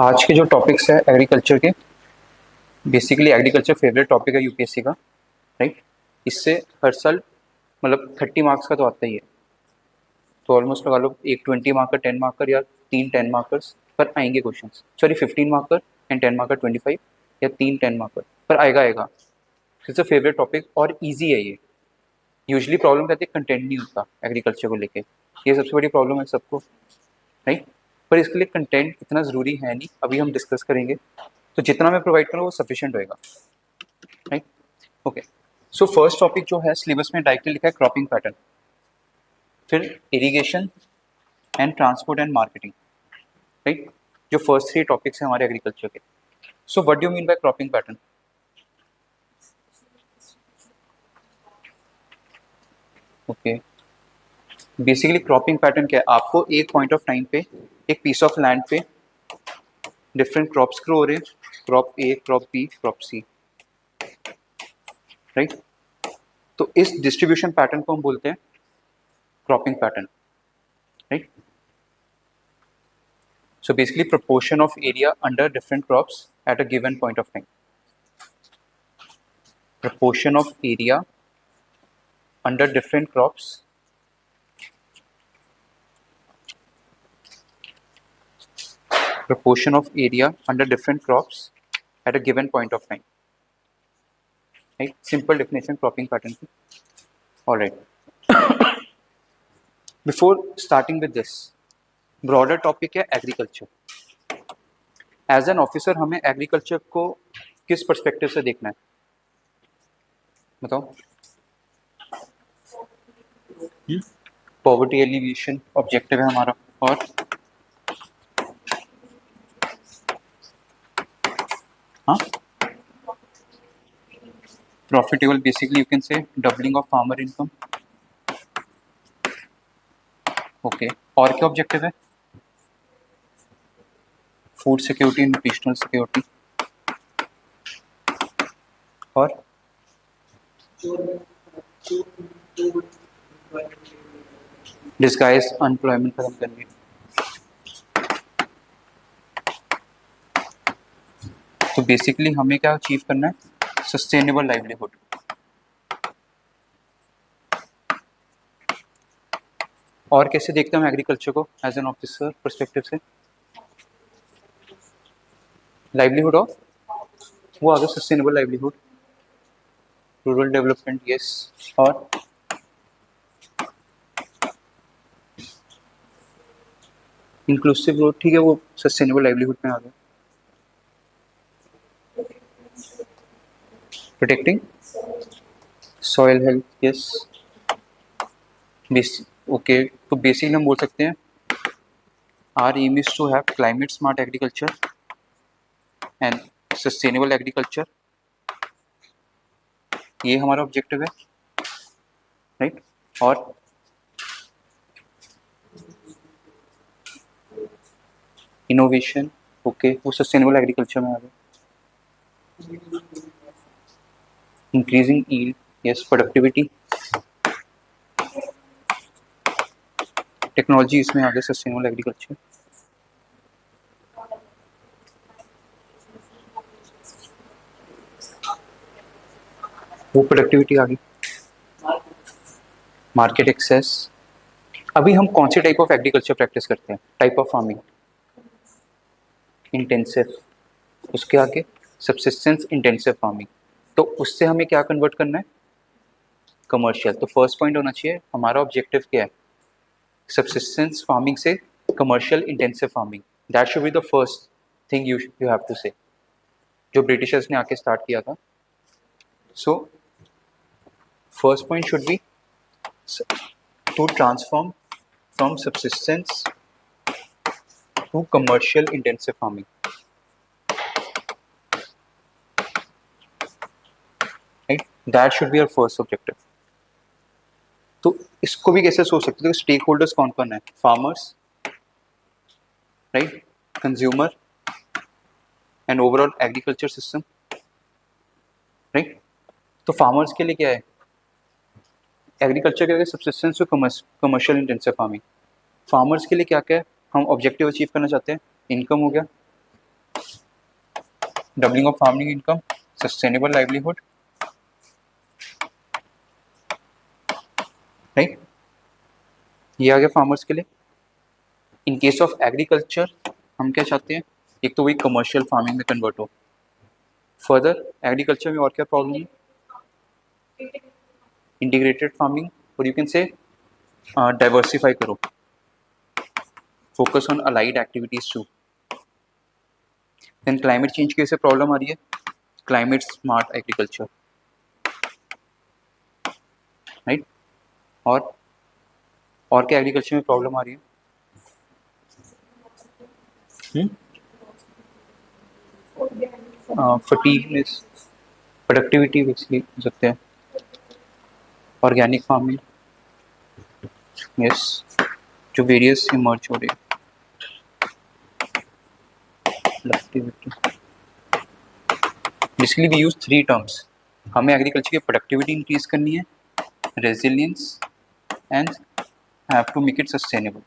आज के जो टॉपिक्स है एग्रीकल्चर के, बेसिकली एग्रीकल्चर फेवरेट टॉपिक है यूपीएससी का। राइट। इससे हर साल मतलब 30 मार्क्स का तो आता ही है। तो ऑलमोस्ट लगा लो एक 20 मार्कर 10 मार्कर या तीन 10 मार्कर्स पर आएंगे question. Sorry 15 marker and 10 marker 25 या तीन 10 मार्कर पर आएगा आएगा। इट्स अ फेवरेट टॉपिक और ईजी है ये। यूजली प्रॉब्लम कहते हैं कंटेंट नहीं होता एग्रीकल्चर को लेके, ये सबसे बड़ी प्रॉब्लम है सबको। राइट। पर इसके लिए कंटेंट इतना ज़रूरी है नहीं, अभी हम डिस्कस करेंगे। तो जितना मैं प्रोवाइड करूँ वो सफिशिएंट होएगा। Right. Okay. So first topic जो है सिलेबस में डायरेक्टली लिखा है क्रॉपिंग पैटर्न, फिर irrigation and transport and marketing. Right. जो फर्स्ट थ्री टॉपिक्स हैं हमारे एग्रीकल्चर के। So what do you mean by cropping pattern? Okay. Basically cropping pattern क्या है, आपको एक पॉइंट ऑफ टाइम पे एक पीस ऑफ लैंड पे डिफरेंट क्रॉप्स ग्रो हो रहे हैं, क्रॉप ए, क्रॉप बी, क्रॉप सी। राइट। तो इस डिस्ट्रीब्यूशन पैटर्न को हम बोलते हैं cropping pattern. Right. So basically proportion of area under different crops at a given point of time. Proportion of area under different crops proportion of area under different crops at a given point of time. Right? Simple definition cropping pattern. All right. Before starting with this, broader topic है agriculture. As an officer हमें agriculture को किस perspective से देखना है बताओ? Poverty alleviation objective है हमारा, और हाँ प्रॉफिटेबल, बेसिकली यू कैन से doubling of farmer income. Okay. और क्या ऑब्जेक्टिव है? फूड सिक्योरिटी, न्यूट्रिशनल सिक्योरिटी, और डिस्गाइज अनएम्प्लॉयमेंट खत्म करनी। तो बेसिकली हमें क्या अचीव करना है? Sustainable livelihood. और कैसे देखते हैं हम एग्रीकल्चर को एज एन ऑफिसर परस्पेक्टिव से? लाइवलीहुड ऑफ, वो आ गया sustainable livelihood, rural development, yes, और इंक्लूसिव ग्रोथ, ठीक है, वो सस्टेनेबल लाइवलीहुड में आ गया। Protecting soil health, yes. Okay, तो बेसिकली हम बोल सकते हैं our aim is to have climate smart agriculture and sustainable agriculture, ये हमारा ऑब्जेक्टिव है। राइट। और इनोवेशन, ओके, वो सस्टेनेबल एग्रीकल्चर में आ गया। Increasing yield, yes, productivity, technology इसमें आ गया सस्टेनेबल एग्रीकल्चर। वो प्रोडक्टिविटी आ गई। Market access. अभी हम कौन से टाइप ऑफ एग्रीकल्चर प्रैक्टिस करते हैं? टाइप ऑफ फार्मिंग इंटेंसिव, उसके आगे सबसिस्टेंस इंटेंसिव फार्मिंग। तो उससे हमें क्या कन्वर्ट करना है? कमर्शियल। तो फर्स्ट पॉइंट होना चाहिए हमारा ऑब्जेक्टिव क्या है? सबसिस्टेंस फार्मिंग से commercial intensive farming, that should be the first thing you have to say, जो ब्रिटिशर्स ने आके स्टार्ट किया था। So first point should be to transform from subsistence to commercial intensive farming. Right? That should be our first objective. तो इसको भी कैसे सोच सकते हो? स्टेक होल्डर्स कौन कौन है? Farmers, right, consumer and overall agriculture system. Right. तो फार्मर्स के लिए क्या है? एग्रीकल्चर के subsistence to commercial intensive farming. Farmers के लिए क्या क्या है? हम ऑब्जेक्टिव अचीव करना चाहते हैं, इनकम हो गया, doubling of farming income, sustainable livelihood, right, ये आ गया फार्मर्स के लिए। इन केस ऑफ एग्रीकल्चर हम क्या चाहते हैं, एक तो वही कमर्शियल फार्मिंग में कन्वर्ट हो। फर्दर एग्रीकल्चर में और क्या प्रॉब्लम है, इंटीग्रेटेड फार्मिंग, और यू कैन से डाइवर्सिफाई करो, focus on allied activities too. Then climate change की वजह से प्रॉब्लम आ रही है, क्लाइमेट स्मार्ट एग्रीकल्चर, राइट। और क्या एग्रीकल्चर में प्रॉब्लम आ रही है, फटीगनेस, प्रोडक्टिविटी बेसिकली हो सकते हैं, ऑर्गेनिक फार्मिंग, यस, जो वेरियस इमर्ज हो रही है, productivity. Basically we use 3 terms, हमें एग्रीकल्चर की प्रोडक्टिविटी इंक्रीज करनी है, resilience and have to make it sustainable,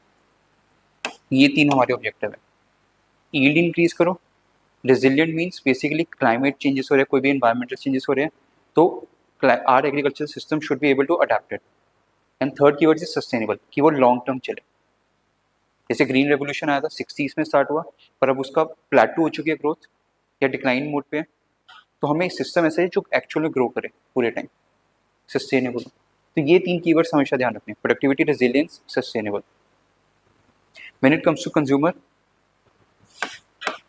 ये 3 हमारे ऑब्जेक्टिव है। यील्ड इंक्रीज करो, resilient means basically climate changes हो रहे हैं, कोई भी एनवायरमेंटल चेंजेस हो रहे हैं, तो our agriculture system should be able to adapt it. And third keyword is sustainable, कि वो लॉन्ग टर्म चले। जैसे ग्रीन रेवोल्यूशन आया था 60s में स्टार्ट हुआ, पर अब उसका प्लेटू हो चुकी है ग्रोथ, या डिक्लाइन मोड पे है, तो हमें सिस्टम ऐसा है जो एक्चुअल में ग्रो करे पूरे टाइम, सस्टेनेबल। तो ये 3 कीवर्ड्स हमेशा ध्यान रखने, productivity, resilience, sustainable. When it comes to consumer,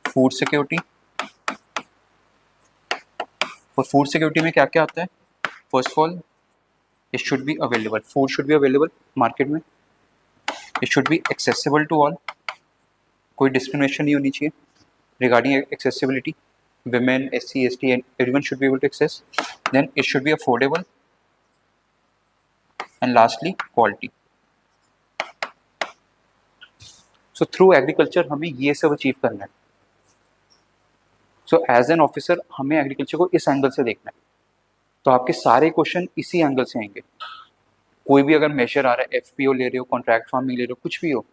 food security, और फूड सिक्योरिटी में क्या क्या आता है, first of all it should be available, food should be available market में, it should be accessible to all, कोई डिस्क्रिमिनेशन नहीं होनी चाहिए regarding accessibility, women, SC, ST, and everyone should be able to access. Then it should be affordable, and lastly quality. So through agriculture हमें ये सब achieve करना है। So as an officer हमें एग्रीकल्चर को इस एंगल से देखना है, तो आपके सारे क्वेश्चन इसी एंगल से आएंगे। कोई भी अगर मेजर आ रहा है, FPO ले रहे हो, कॉन्ट्रैक्ट फार्मिंग ले रहे हो, कुछ भी हो,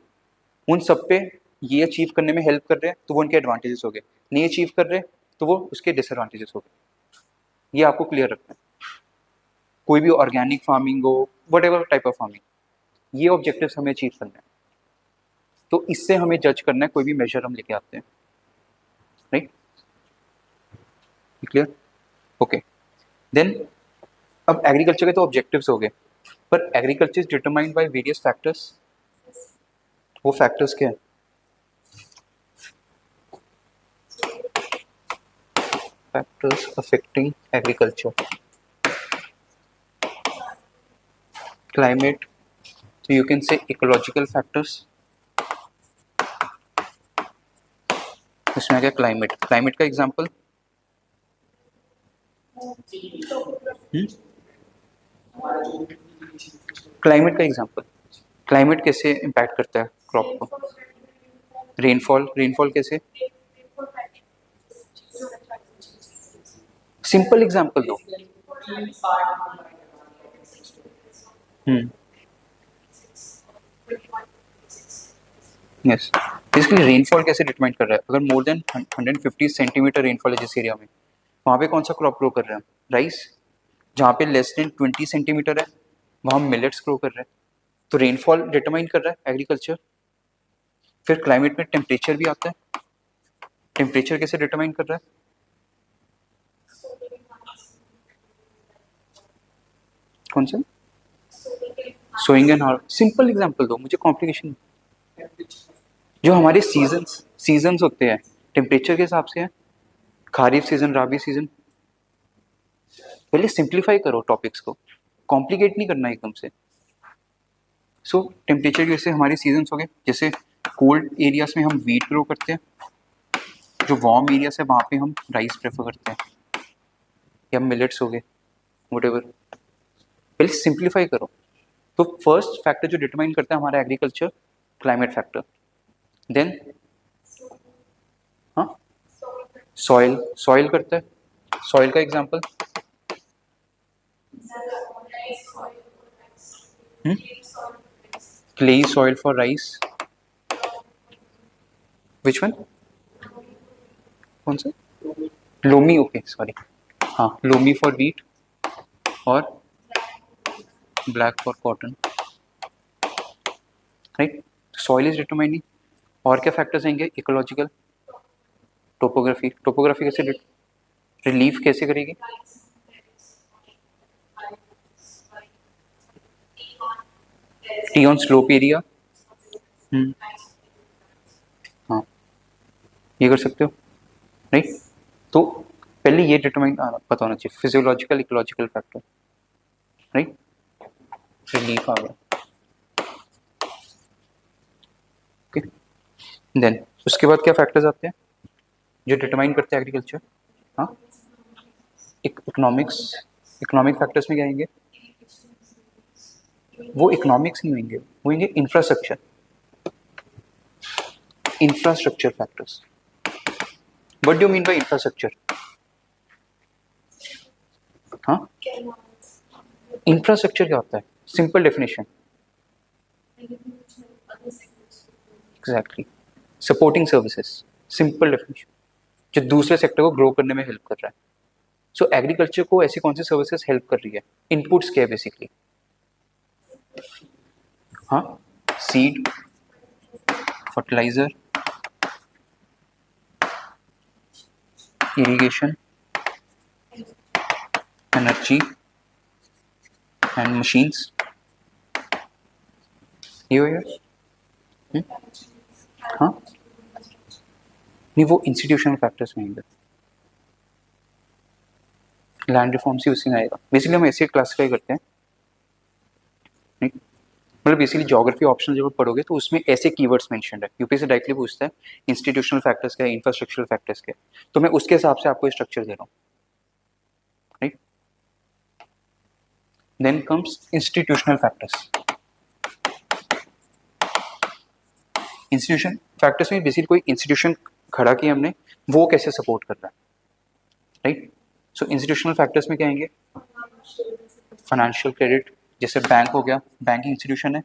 उन सब पे ये अचीव करने में हेल्प कर रहे हैं तो वो उनके एडवांटेजेस हो गए, नहीं अचीव कर रहे तो वो उसके डिसएडवांटेजेस हो गए। ये आपको क्लियर रखना है। कोई भी ऑर्गेनिक फार्मिंग हो, what ever type of farming, ये ऑब्जेक्टिव्स हमें अचीव करना है, तो इससे हमें जज करना है कोई भी मेजर हम लेके आते हैं, राइट, क्लियर, ओके। देन अब एग्रीकल्चर के तो ऑब्जेक्टिव्स हो गए, पर agriculture is determined by various factors. वो फैक्टर्स क्या है, फैक्टर्स अफेक्टिंग एग्रीकल्चर, क्लाइमेट, तो यू कैन से इकोलॉजिकल फैक्टर्स, इसमें आ गया क्लाइमेट, क्लाइमेट का एग्जांपल, क्लाइमेट का एग्जांपल, क्लाइमेट कैसे इम्पैक्ट करता है क्रॉप को, रेनफॉल, रेनफॉल कैसे, सिंपल एग्जांपल दो। यस, बेसिकली रेनफॉल कैसे डिटरमाइन कर रहा है, अगर मोर देन 150 सेंटीमीटर रेनफॉल है जिस एरिया में, वहाँ पे कौन सा क्रॉप ग्रो कर रहे हैं, राइस। जहाँ पे लेस देन 20 सेंटीमीटर है वहाँ मिलेट्स ग्रो कर रहे हैं, तो रेनफॉल डिटरमाइन कर रहा है एग्रीकल्चर। फिर क्लाइमेट में टेम्परेचर भी आता है, टेम्परेचर कैसे डिटरमाइन कर रहा है, कौन सा, sowing and harvest, simple example दो मुझे, कॉम्प्लिकेशन। जो हमारे सीजन्स होते हैं टेम्परेचर के हिसाब से है, खारिफ सीजन, राबी सीजन। पहले सिंप्लीफाई करो टॉपिक्स को, कॉम्प्लिकेट नहीं करना एकदम से। सो टेम्परेचर की वजह से हमारे सीजन्स हो गए, जैसे कोल्ड एरियाज में हम वीट ग्रो करते हैं, जो वार्म एरियाज है वहाँ पे हम राइस प्रेफर करते हैं, या मिलेट्स हो गए, वट एवर। पहले सिंप्लीफाई करो। तो फर्स्ट फैक्टर जो डिटरमाइन करता है हमारा एग्रीकल्चर, क्लाइमेट फैक्टर। देन हाँ, सॉइल, सॉइल करता है, सॉइल का example, clayey soil for rice, which one, कौन सा, लोमी, ओके सॉरी, हाँ लोमी फॉर वीट और black for cotton, right. Soil is determining, और क्या फैक्टर्स आएंगे, इकोलॉजिकल, टोपोग्राफी, टोपोग्राफी कैसे रिलीफ कैसे करेगी, टी ऑन स्लोप एरिया, हाँ ये कर सकते हो, राइट। तो पहले ये डिटरमाइन पता होना चाहिए, physiological ecological factor, right. Relief आ गया, ओके। देन उसके बाद क्या फैक्टर्स आते हैं जो डिटरमाइन करते हैं एग्रीकल्चर, हाँ इकोनॉमिक्स, इकोनॉमिक फैक्टर्स में क्या आएंगे, वो इकोनॉमिक्स नहीं होंगे, वो होंगे infrastructure, infrastructure factors. What do you mean by infrastructure, हाँ इंफ्रास्ट्रक्चर क्या होता है, simple definition, exactly supporting services, simple definition, जो दूसरे सेक्टर को ग्रो करने में हेल्प कर रहा है। सो एग्रीकल्चर को ऐसी कौन सी सर्विसेज हेल्प कर रही है, इनपुट्स क्या है बेसिकली, हाँ seed, fertiliser, irrigation, energy and machines, ये हो गया। हाँ नहीं, वो इंस्टीट्यूशनल फैक्टर्स में आएंगे, लैंड रिफॉर्म से उसी में आएगा, बेसिकली हम ऐसे क्लासिफाई करते हैं, नहीं? मतलब बेसिकली ज्योग्राफी ऑप्शनल जब पढ़ोगे तो उसमें ऐसे कीवर्ड्स मेंशन है, यूपीएससी डायरेक्टली पूछता है इंस्टीट्यूशनल फैक्टर्स क्या है, इंफ्रास्ट्रक्चरल फैक्टर्स क्या है, तो मैं उसके हिसाब से आपको स्ट्रक्चर दे रहा हूँ, right. Then comes institutional factors, institution factors में बेसिकली कोई इंस्टीट्यूशन खड़ा किया हमने, वो कैसे सपोर्ट कर रहा है, राइट। सो इंस्टीट्यूशनल फैक्टर्स में क्या आएंगे, फाइनेंशियल क्रेडिट, जैसे बैंक हो गया, बैंकिंग इंस्टीट्यूशन है,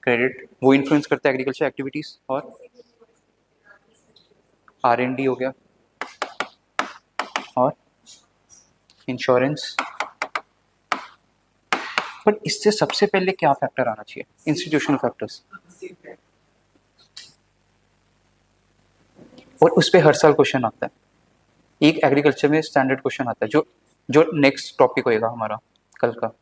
क्रेडिट वो इन्फ्लुएंस करता है एग्रीकल्चर एक्टिविटीज, और R&D हो गया, और इंश्योरेंस। बट इससे सबसे पहले क्या फैक्टर आना चाहिए, इंस्टीट्यूशनल फैक्टर्स, और उस पर हर साल क्वेश्चन आता है, एक एग्रीकल्चर में स्टैंडर्ड क्वेश्चन आता है जो जो नेक्स्ट टॉपिक होएगा हमारा कल का,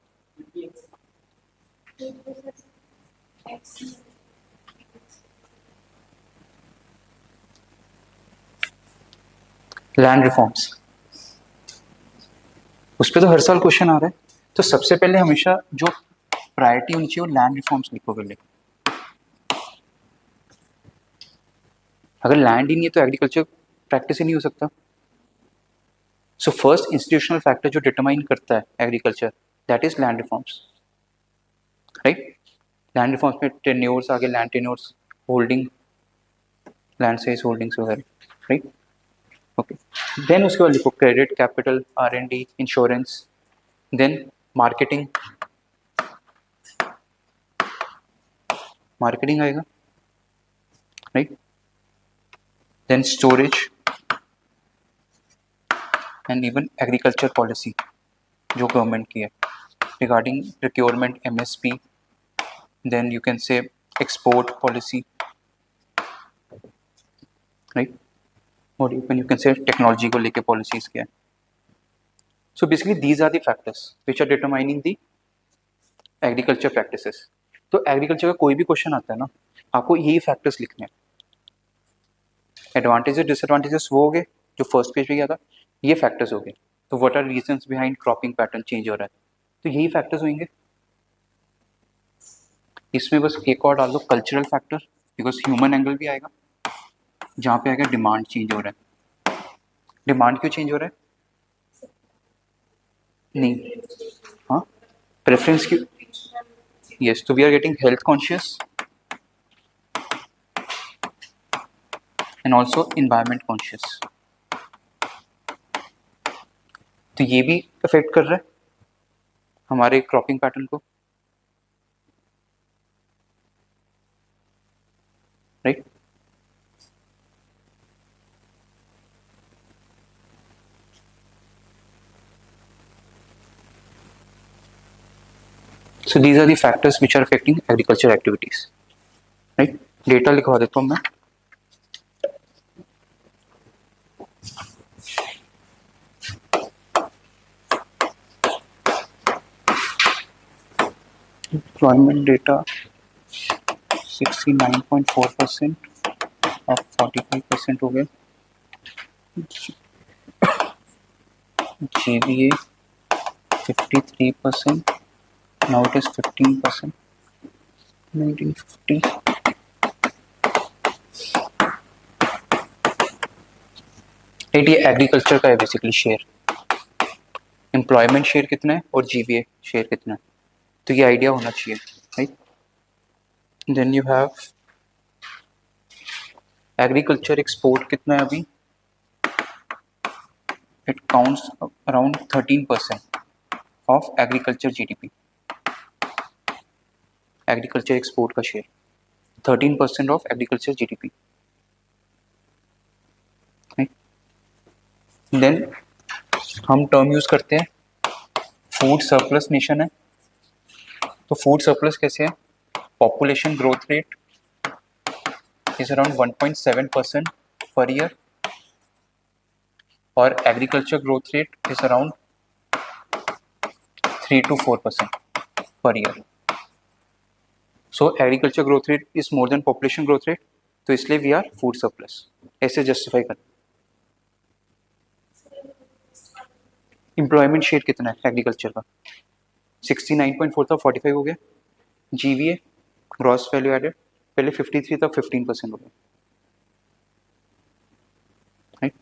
लैंड रिफॉर्म्स, उस पर तो हर साल क्वेश्चन आ रहा है, तो सबसे पहले हमेशा जो प्रायोरिटी होनी चाहिए वो लैंड रिफॉर्म्स लिखो पहले, अगर लैंड ही नहीं है तो एग्रीकल्चर प्रैक्टिस ही नहीं हो सकता। सो फर्स्ट इंस्टीट्यूशनल फैक्टर जो डिटरमाइन करता है agriculture, that is land reforms, right. Land reforms में टेन्योर्स आगे, land tenures, holding, land size holdings वगैरह, राइट, ओके। देन उसके बाद लिखो credit, capital, R&D, insurance, then marketing, marketing आएगा, right. Then storage and even agriculture policy जो government की है regarding procurement, MSP, then you can say export policy, right, और even you can से technology को लेके पॉलिसीज क्या है। So basically these are the factors which are determining the agriculture practices. तो एग्रीकल्चर का कोई भी क्वेश्चन आता है ना, आपको यही फैक्टर्स लिखने हैं, एडवांटेजेस डिसएडवांटेजेस वो हो गए जो फर्स्ट पेज पे गया था, ये फैक्टर्स हो गए, तो what are reasons behind cropping pattern change हो रहा है, तो यही फैक्टर्स होंगे। इसमें बस एक और डाल दो cultural factor, because human angle भी आएगा, जहाँ पे आएगा डिमांड चेंज हो रहा है, डिमांड क्यों चेंज हो रहा है, नहीं, हाँ प्रेफरेंस क्यों, यस, तो we are getting health conscious and also environment conscious, तो ये भी अफेक्ट कर रहा है हमारे क्रॉपिंग पैटर्न को, right. So these are the factors which are affecting agriculture activities, right? Data लिखवा देता हूँ मैं. Employment data 69.4% of 45% हो गए. GVA 53%. Now it is 15%. 1950. Right, ये एग्रीकल्चर का है बेसिकली शेयर. एम्प्लॉयमेंट शेयर कितना है और जीवीए शेयर कितना है, तो ये आइडिया होना चाहिए, right. Then you have agriculture export कितना है अभी. It counts around 13% of agriculture GDP. Agriculture export का share 13% of agriculture GDP. Then हम टर्म यूज करते हैं फूड सरप्लस नेशन है. तो फूड सरप्लस कैसे है. Population growth rate is around 1.7% per year और agriculture growth rate is around 3 to 4% per year. So agriculture growth rate is more than population growth rate, तो इसलिए we are food surplus. ऐसे justify कर. Employment share कितना है agriculture का. 69.4 था, 45 हो गया. GVA gross value added पहले 53 था, 15% हो गया. राइट,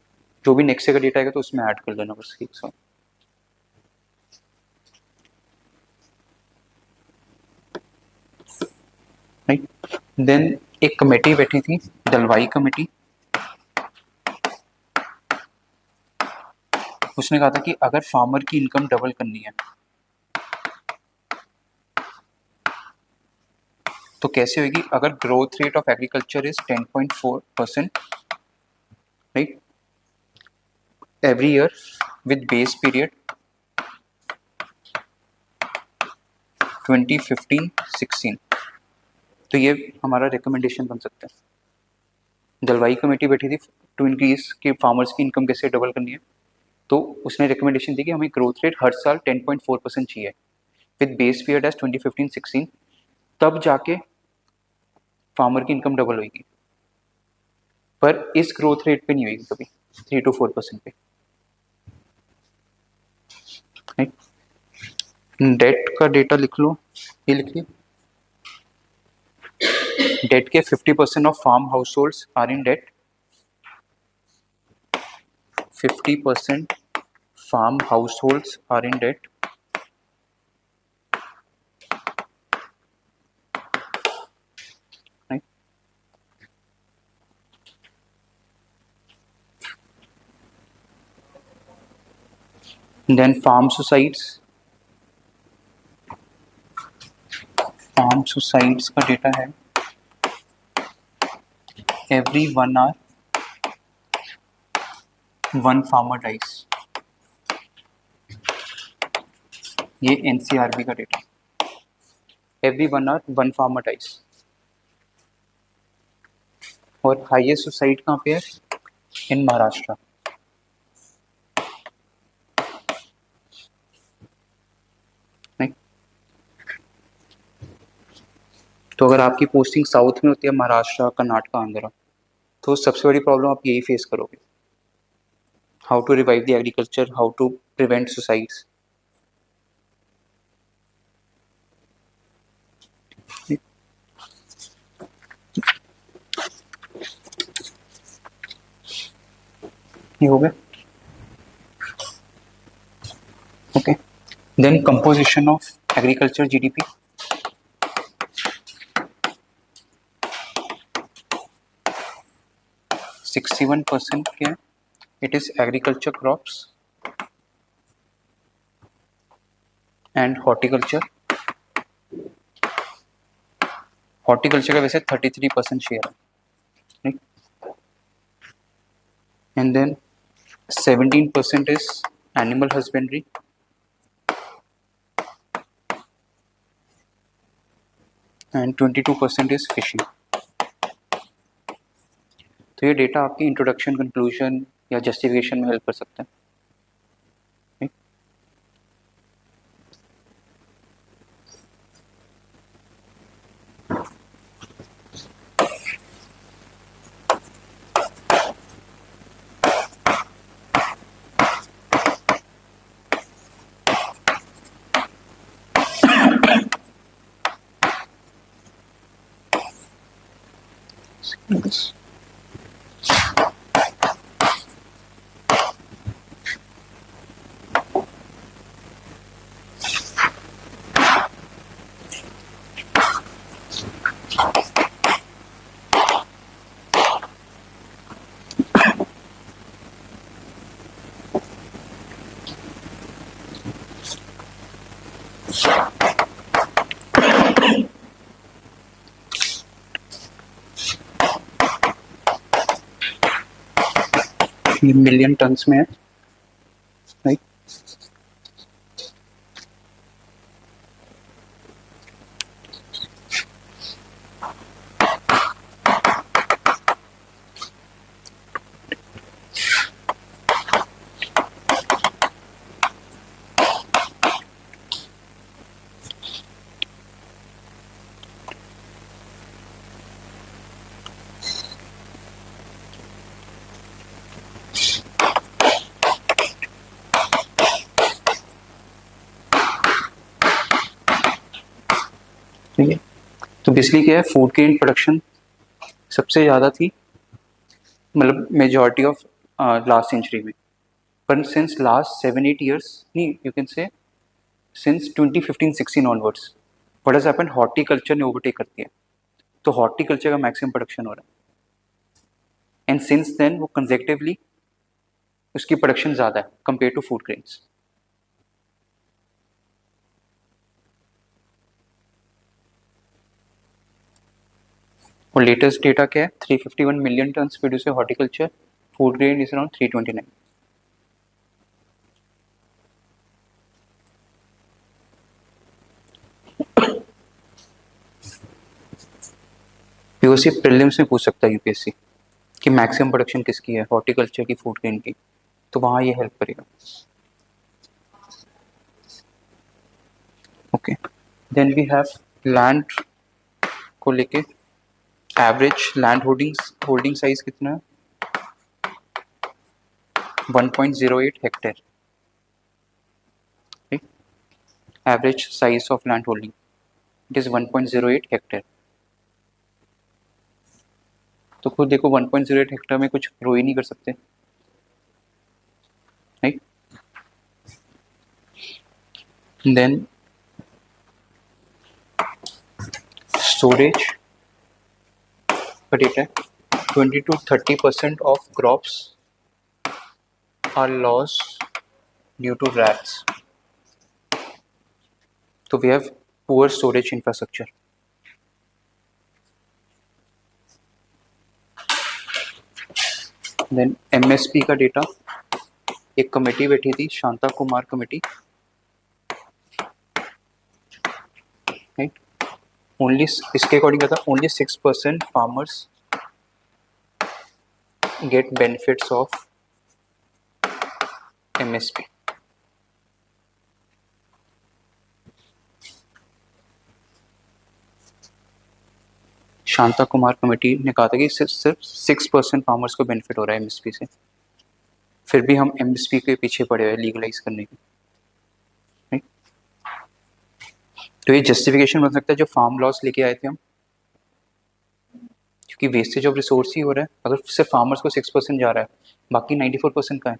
जो भी नेक्स्ट का डेटा आएगा तो उसमें ऐड कर लेना बस एक साथ. राइट. देन एक कमेटी बैठी थी, दलवाई कमेटी. उसने कहा था कि अगर फार्मर की इनकम डबल करनी है तो कैसे होगी. अगर growth rate of agriculture is 10.4%, right, every year with base period 2015-16, तो ये हमारा रिकमेंडेशन बन सकता है. दलवाई कमेटी बैठी थी टू इंक्रीज कि फार्मर्स की इनकम कैसे डबल करनी है, तो उसने रिकमेंडेशन दी कि हमें ग्रोथ रेट हर साल 10.4% चाहिए विद बेस पीरियड एज 2015-16, तब जाके फार्मर की इनकम डबल होगी. पर इस ग्रोथ रेट पे नहीं होगी कभी, 3 to 4% पे. डेट का डेटा लिख लो, ये लिखिए. डेट के 50% of farm households are in debt. 50% farm households are in debt. Then farm societies का डेटा है every 1 hour 1 farmer dies. ये एनसीआरबी का data. every 1 hour 1 farmer dies. और हाईएस्ट सुसाइड कहाँ पे है, इन महाराष्ट्र. तो अगर आपकी पोस्टिंग साउथ में होती है, महाराष्ट्र, कर्नाटक, आंध्र, तो सबसे बड़ी प्रॉब्लम आप यही फेस करोगे. How to revive the agriculture, how to prevent suicides. ये हो गया. Okay. Then composition of agriculture GDP. %61 क्या है, it is agriculture crops and horticulture. Horticulture का वैसे 33% शेयर है. And then 17% is animal husbandry. And 22% is fishing. तो ये डेटा आपकी इंट्रोडक्शन, कंक्लूजन या जस्टिफिकेशन में हेल्प कर सकता है। Yes. ये मिलियन टन्स में है, राइट। ठीक है, तो बेसिकली क्या है, फूड ग्रेन प्रोडक्शन सबसे ज़्यादा थी, मतलब मेजॉरिटी ऑफ लास्ट सेंचुरी में। पर सिंस लास्ट 7-8 years, नहीं, यू कैन से since 2015-16 onwards, what has happened, horticulture ने ओवरटेक कर दिया। तो हॉर्टिकल्चर का मैक्सिमम प्रोडक्शन हो रहा है, एंड सिंस देन वो कंसेक्टिवली उसकी प्रोडक्शन ज़्यादा है कंपेयर टू फूड ग्रेन्स। और लेटेस्ट डेटा क्या है, 351 मिलियन टन्स प्रोड्यूस है horticulture, food grain is around 329। POC prelims में पूछ सकता है यूपीएससी कि मैक्सिमम प्रोडक्शन किसकी है, हॉर्टिकल्चर की, फूड ग्रेन की, तो वहाँ ये हेल्प करेगा। Okay, then we have land को लेके, एवरेज लैंड होल्डिंग साइज कितना है, 1.08 hectare. Average size of land holding it is 1.08 hectare. तो खुद देखो 1.08 हेक्टेयर में कुछ ग्रो ही नहीं कर सकते, राइट। देन स्टोरेज का डेटा है, 20 to 30% of crops are loss due to rats. तो we have poor storage infrastructure. Then MSP का डेटा, एक कमेटी बैठी थी, Shanta Kumar committee, right. Only इसके अकॉर्डिंग क्या था, only 6% farmers get benefits of MSP. Shanta Kumar committee ने कहा था कि सिर्फ 6% फार्मर्स को बेनिफिट हो रहा है एमएसपी से, फिर भी हम एमएसपी के पीछे पड़े हुए लीगलाइज करने की, राइट। तो ये जस्टिफिकेशन बन सकता है जो फार्म लॉस लेके आए थे हम, क्योंकि वेस्टेज ऑफ रिसोर्स ही हो रहा है। अगर सिर्फ फार्मर्स को 6% जा रहा है, बाकी 94% का है।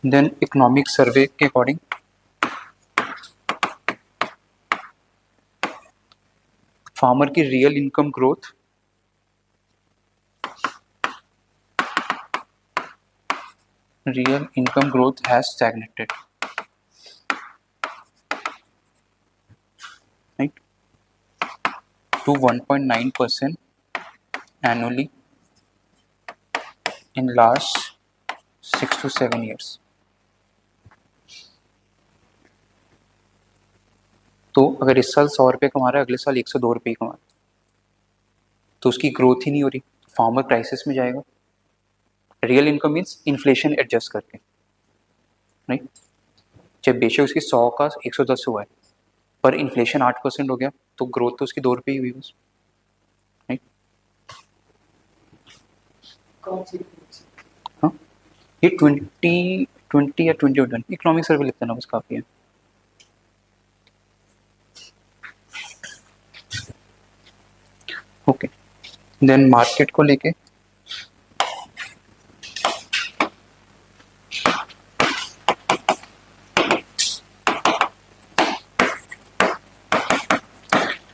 देन इकोनॉमिक सर्वे के अकॉर्डिंग फार्मर की real income growth has stagnated, right, to 1.9% annually in last 6 to 7 years. तो अगर इस साल 100 रुपये कमा रहा है, अगले साल 102 रुपये ही कमा रहा है, तो उसकी ग्रोथ ही नहीं हो रही, फार्मर क्राइसिस में जाएगा। Real income means inflation adjust करके, राइट। जब बेशक उसकी 100 का 110 हुआ है, पर इन्फ्लेशन 8% हो गया, तो ग्रोथ तो उसकी 2 रुपये ही हुई बस, राइट। हाँ, ये 2020 या 2021 इकोनॉमिक सर्वे लिखते हैं ना, बस काफ़ी है। ओके, देन मार्केट को लेके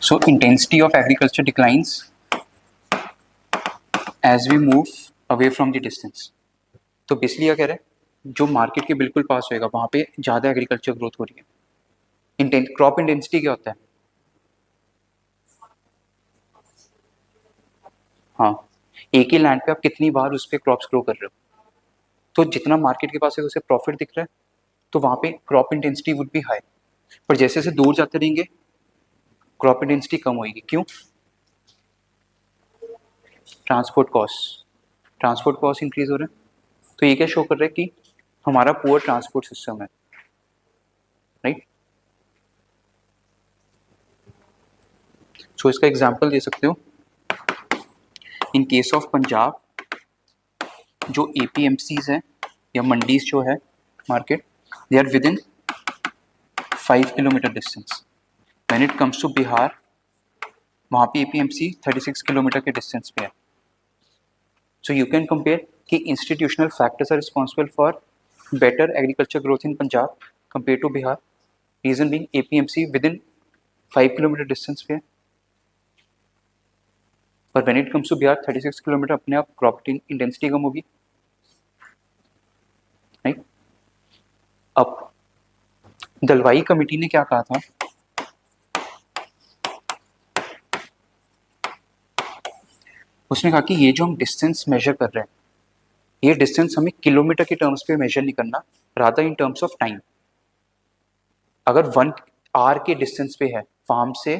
so intensity of agriculture declines as we move away from the distance। तो बेसिकली क्या कह रहा है, जो मार्केट के बिल्कुल पास होएगा वहां पे ज़्यादा एग्रीकल्चर ग्रोथ हो रही है। क्रॉप इंटेंसिटी क्या होता है? हाँ, एक ही लैंड पे आप कितनी बार उस पर क्रॉप्स ग्रो कर रहे हो, तो जितना मार्केट के पास है उसे प्रॉफिट दिख रहा है, तो वहां पे crop intensity would be high. पर जैसे जैसे दूर जाते रहेंगे क्रॉप इंटेंसिटी कम होगी। क्यों? ट्रांसपोर्ट कॉस्ट इंक्रीज हो रहे हैं। तो ये क्या शो कर रहा है कि हमारा पुअर ट्रांसपोर्ट सिस्टम है, राइट। सो इसका एग्जांपल दे सकते हो, इन केस ऑफ पंजाब, जो एपीएमसीज हैं या मंडीज जो है market, they are within 5 kilometre distance. When it comes to Bihar, वहाँ पे एपीएमसी 36 किलोमीटर के डिस्टेंस पे है। सो यू कैन कंपेयर कि institutional factors are responsible for better agriculture growth in Punjab compare to Bihar. Reason being APMC within 5 kilometre distance पे है, पर when it comes to Bihar 36 kilometre, अपने आप क्रॉप इंटेंसिटी कम होगी, राइट। अब दलवाई कमेटी ने क्या कहा था, उसने कहा कि ये जो हम डिस्टेंस मेजर कर रहे हैं, ये डिस्टेंस हमें किलोमीटर के टर्म्स पे मेजर नहीं करना, rather in terms of time. अगर 1 आवर के डिस्टेंस पे है फार्म से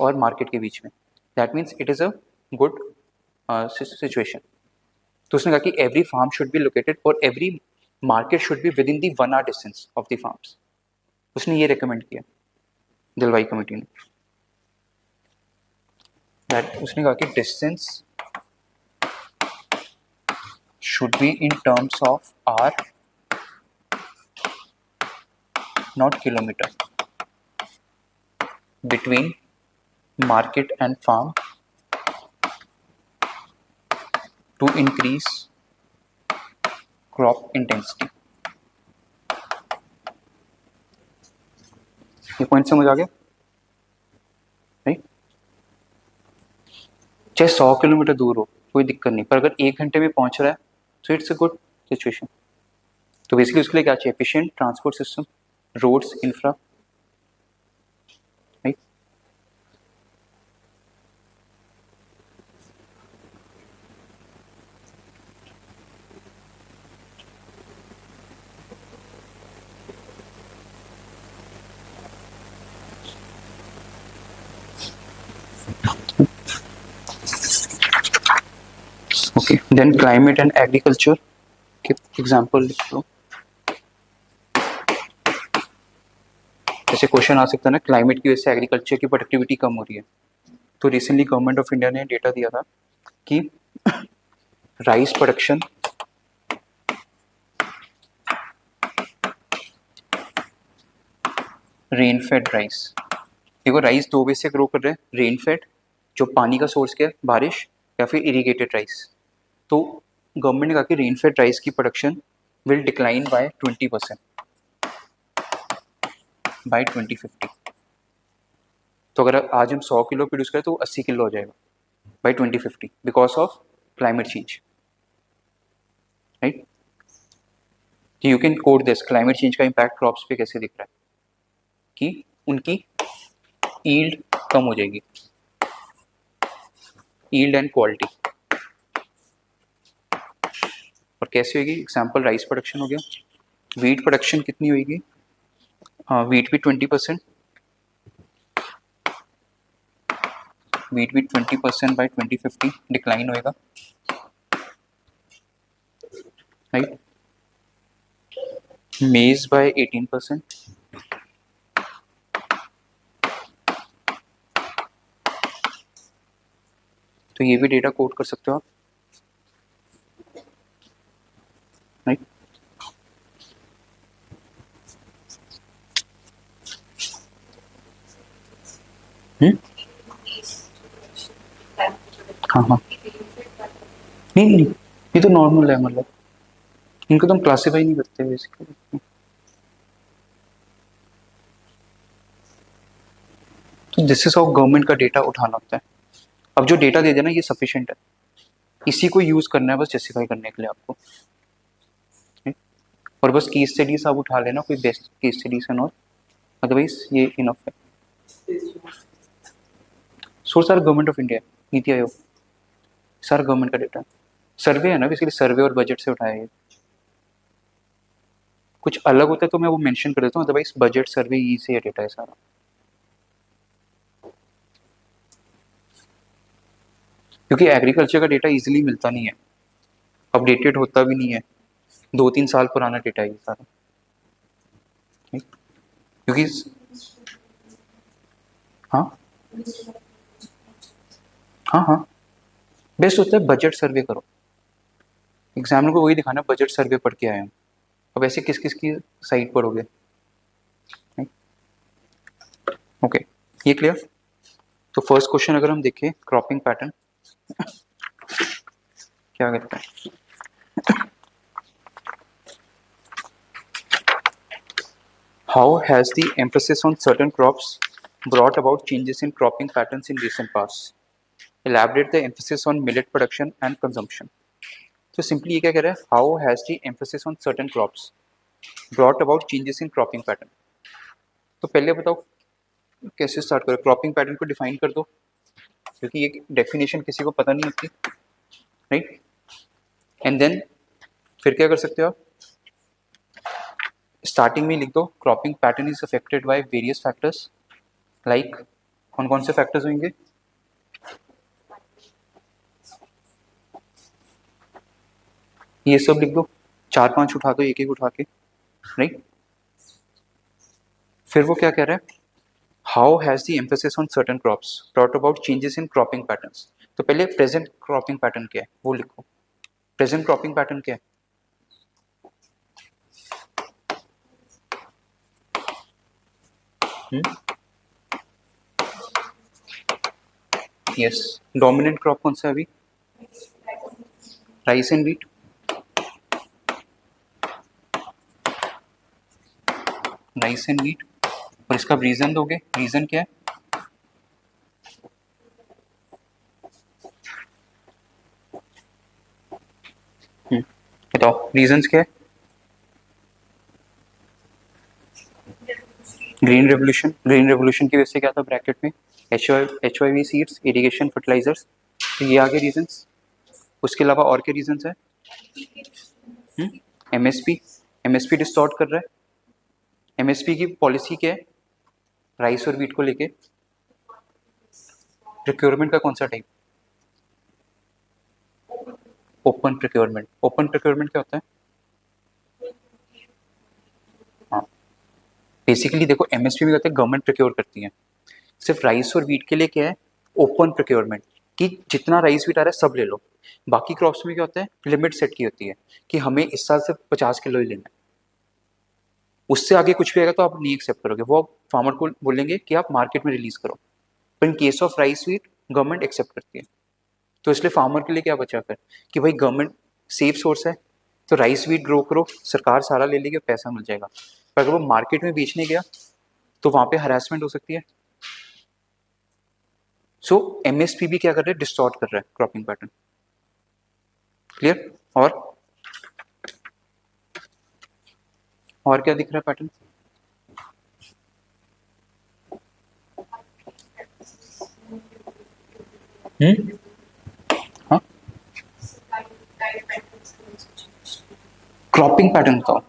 और मार्केट के बीच में, that means it is a good situation. तो उसने कहा कि every farm should be located और every market should be within the 1 hour distance of the farms. उसने ये रिकमेंड किया दिलवाई कमेटी ने, दैट उसने कहा कि distance should be in terms of hour, not kilometer, between market and farm to increase crop intensity। ये point समझ आ गया, राइट। चाहे 100 किलोमीटर दूर हो कोई दिक्कत नहीं, पर अगर 1 घंटे में पहुंच रहा है तो इट्स अ गुड सिचुएशन। तो बेसिकली उसके लिए क्या चाहिए? Efficient transport system, roads, infra, right. Okay, then climate and agriculture के एग्जांपल लिख लो। जैसे क्वेश्चन आ सकता है ना, क्लाइमेट की वजह से एग्रीकल्चर की प्रोडक्टिविटी कम हो रही है। तो रिसेंटली गवर्नमेंट ऑफ इंडिया ने डेटा दिया था कि rice production rain fed rice, देखो राइस 2 वे से ग्रो कर रहे हैं, रेन फेड जो पानी का सोर्स क्या है, बारिश, या फिर इरीगेटेड राइस। तो गवर्नमेंट ने कहा कि रेन फेड राइस की production will decline by 20% by 2050। तो अगर आज हम 100 किलो प्रोड्यूस करें तो 80 किलो हो जाएगा by 2050 because of climate change, right. You can quote this, climate change का इम्पैक्ट क्रॉप्स पे कैसे दिख रहा है कि उनकी ईल्ड कम हो जाएगी, ईल्ड एंड क्वालिटी। और कैसे होगी? एग्जाम्पल राइस प्रोडक्शन हो गया, वीट प्रोडक्शन कितनी होगी? वीट भी 20%, वीट भी 20% बाय 2050 डिक्लाइन होएगा, राइट। मेज बाय 18%, तो ये भी डेटा कोट कर सकते हो आप, राइट। हाँ हाँ, नहीं नहीं, ये तो नॉर्मल है, मतलब इनको तो हम क्लासीफाई नहीं करते बेसिकली। तो दिस इज हाउ गवर्नमेंट का डेटा उठाना होता है। अब जो डेटा दे देना ये सफिशिएंट है, इसी को यूज करना है बस जस्टिफाई करने के लिए आपको, ठीक? और बस केस स्टडीज आप उठा लेना, कोई best case studies and all, otherwise ये इनफ है। सोर्स सारा government of India, NITI Aayog, सारा गवर्नमेंट का डेटा। सर्वे है ना, बेसिकली सर्वे और बजट से उठाया है। कुछ अलग होता है तो मैं वो मेंशन कर देता हूँ, अदरवाइज बजट सर्वे ई से डेटा है सारा। क्योंकि एग्रीकल्चर का डेटा इजीली मिलता नहीं है, अपडेटेड होता भी नहीं है, 2-3 साल पुराना डेटा है ये सारा, ठीक? क्योंकि हाँ हाँ हाँ, बेस्ट होता है बजट सर्वे करो, एग्जामिनर को वही दिखाना बजट सर्वे पढ़ के आए हैं। अब ऐसे किस किस की साइट पढ़ोगे, ओके, ये क्लियर। तो फर्स्ट क्वेश्चन अगर हम देखें क्रॉपिंग पैटर्न, क्या कहता है, how has the emphasis on certain crops brought about changes in cropping patterns in recent past, elaborate the emphasis on millet production and consumption। तो सिंपली ये क्या कह रहा है, how has the emphasis on certain crops brought about changes in cropping pattern. तो पहले बताओ कैसे स्टार्ट करो, क्रॉपिंग पैटर्न को डिफाइन कर दो, क्योंकि ये डेफिनेशन किसी को पता नहीं होती, राइट। एंड देन फिर क्या कर सकते हो आप, स्टार्टिंग में लिख दो cropping pattern is affected by various factors, like कौन कौन से फैक्टर्स होंगे, ये सब लिख दो, 4-5 उठा दो एक एक उठा के, राइट। फिर वो क्या कह रहा है, how has the emphasis on certain crops brought about changes in cropping patterns. तो पहले प्रेजेंट क्रॉपिंग पैटर्न क्या है वो लिखो, प्रेजेंट क्रॉपिंग पैटर्न क्या है, यस, डोमिनेंट क्रॉप कौन सा है अभी, rice and wheat, rice and wheat. और इसका रीजन दोगे, रीजन क्या है, बताओ रीजंस क्या है, ग्रीन रेवोल्यूशन, ग्रीन रेवोल्यूशन की वजह से क्या था ब्रैकेट में, H Y V seeds, irrigation, fertilisers, तो ये आगे रीजंस। उसके अलावा और क्या रीजंस है, एमएसपी, एमएसपी डिस्टॉर्ट कर रहा है, एमएसपी की पॉलिसी क्या है राइस और वीट को लेके, प्रोक्योरमेंट का कौन सा type, open procurement. Open procurement क्या होता है, हाँ, बेसिकली देखो एमएसपी में कहते हैं गवर्नमेंट प्रोक्योर करती है, सिर्फ राइस और वीट के लिए क्या है, ओपन प्रोक्योरमेंट, कि जितना राइस वीट आ रहा है सब ले लो। बाकी क्रॉप्स में क्या होता है, लिमिट सेट की होती है कि हमें इस साल सिर्फ 50 किलो ही लेना है, उससे आगे कुछ भी आएगा तो आप नहीं एक्सेप्ट करोगे, वो फार्मर को बोलेंगे कि आप मार्केट में रिलीज करो। पर in case of rice wheat government accept करती है, तो इसलिए फार्मर के लिए क्या बचा फिर, कि भाई गवर्नमेंट सेफ सोर्स है, तो राइस वीट ग्रो करो, सरकार सारा ले लेगी, पैसा मिल जाएगा। पर अगर वो मार्केट में बेचने गया तो वहां पे हरासमेंट हो सकती है। सो एमएसपी भी क्या कर रहा है, डिस्टॉर्ट कर रहा है क्रॉपिंग पैटर्न, क्लियर। और क्या दिख रहा है पैटर्न, हाँ, क्रॉपिंग पैटर्न बताओ,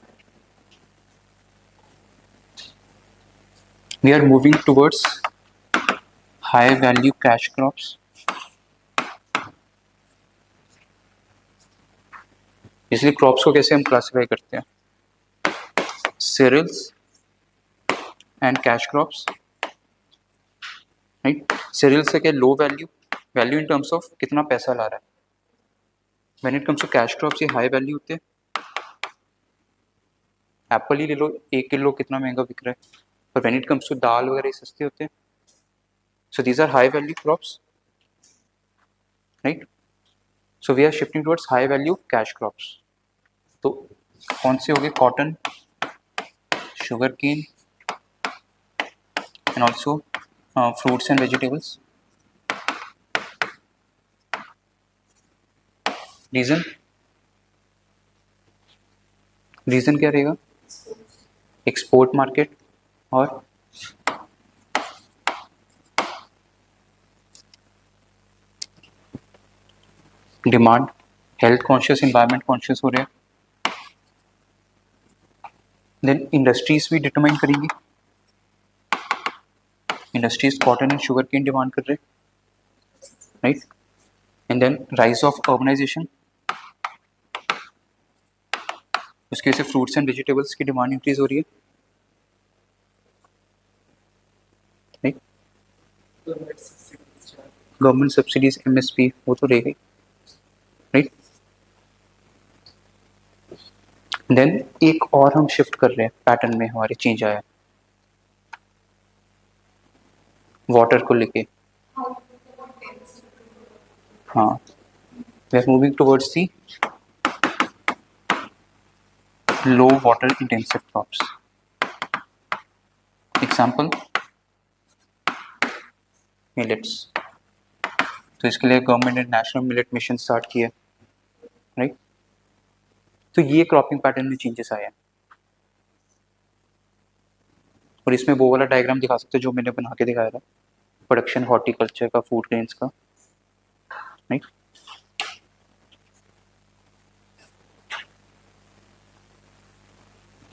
we are moving towards high value cash crops, इसलिए क्रॉप्स को कैसे हम क्लासिफाई करते हैं, cereals and cash crops, right. cereals से क्या, low value, value in terms of कितना पैसा ला रहा है। When it comes to cash crops ये हाई वैल्यू होते हैं। एप्पल ही ले लो, 1 किलो कितना महंगा बिक रहा है, पर व्हेन इट कम्स टू दाल वगैरह ये सस्ते होते हैं। So these are high value crops, right. So we are shifting towards high value cash crops. तो कौन से हो गए, cotton, sugar cane and also fruits and vegetables. Reason, reason क्या रहेगा, एक्सपोर्ट मार्केट और demand, health conscious, environment conscious हो रहे हैं। देन इंडस्ट्रीज भी डिटरमाइन करेंगी, industries cotton and sugar cane demand कर रहे हैं, right. And then rise of urbanisation, उसकी वजह से फ्रूट्स एंड वेजिटेबल्स की डिमांड इंक्रीज हो रही है, राइट। गवर्नमेंट सब्सिडीज, एमएसपी वो तो रहेगी, राइट। देन एक और हम शिफ्ट कर रहे हैं, पैटर्न में हमारे चेंज आया वाटर को लेके। हाँ, we are moving towards the low water intensive crops. Example millets, तो इसके लिए गवर्नमेंट ने नेशनल मिलेट मिशन स्टार्ट किया, राइट। तो ये क्रॉपिंग पैटर्न में चेंजेस आए हैं, और इसमें वो वाला डायग्राम दिखा सकते हैं जो मैंने बना के दिखाया था, प्रोडक्शन हॉर्टिकल्चर का, फूड ग्रेन्स का, राइट।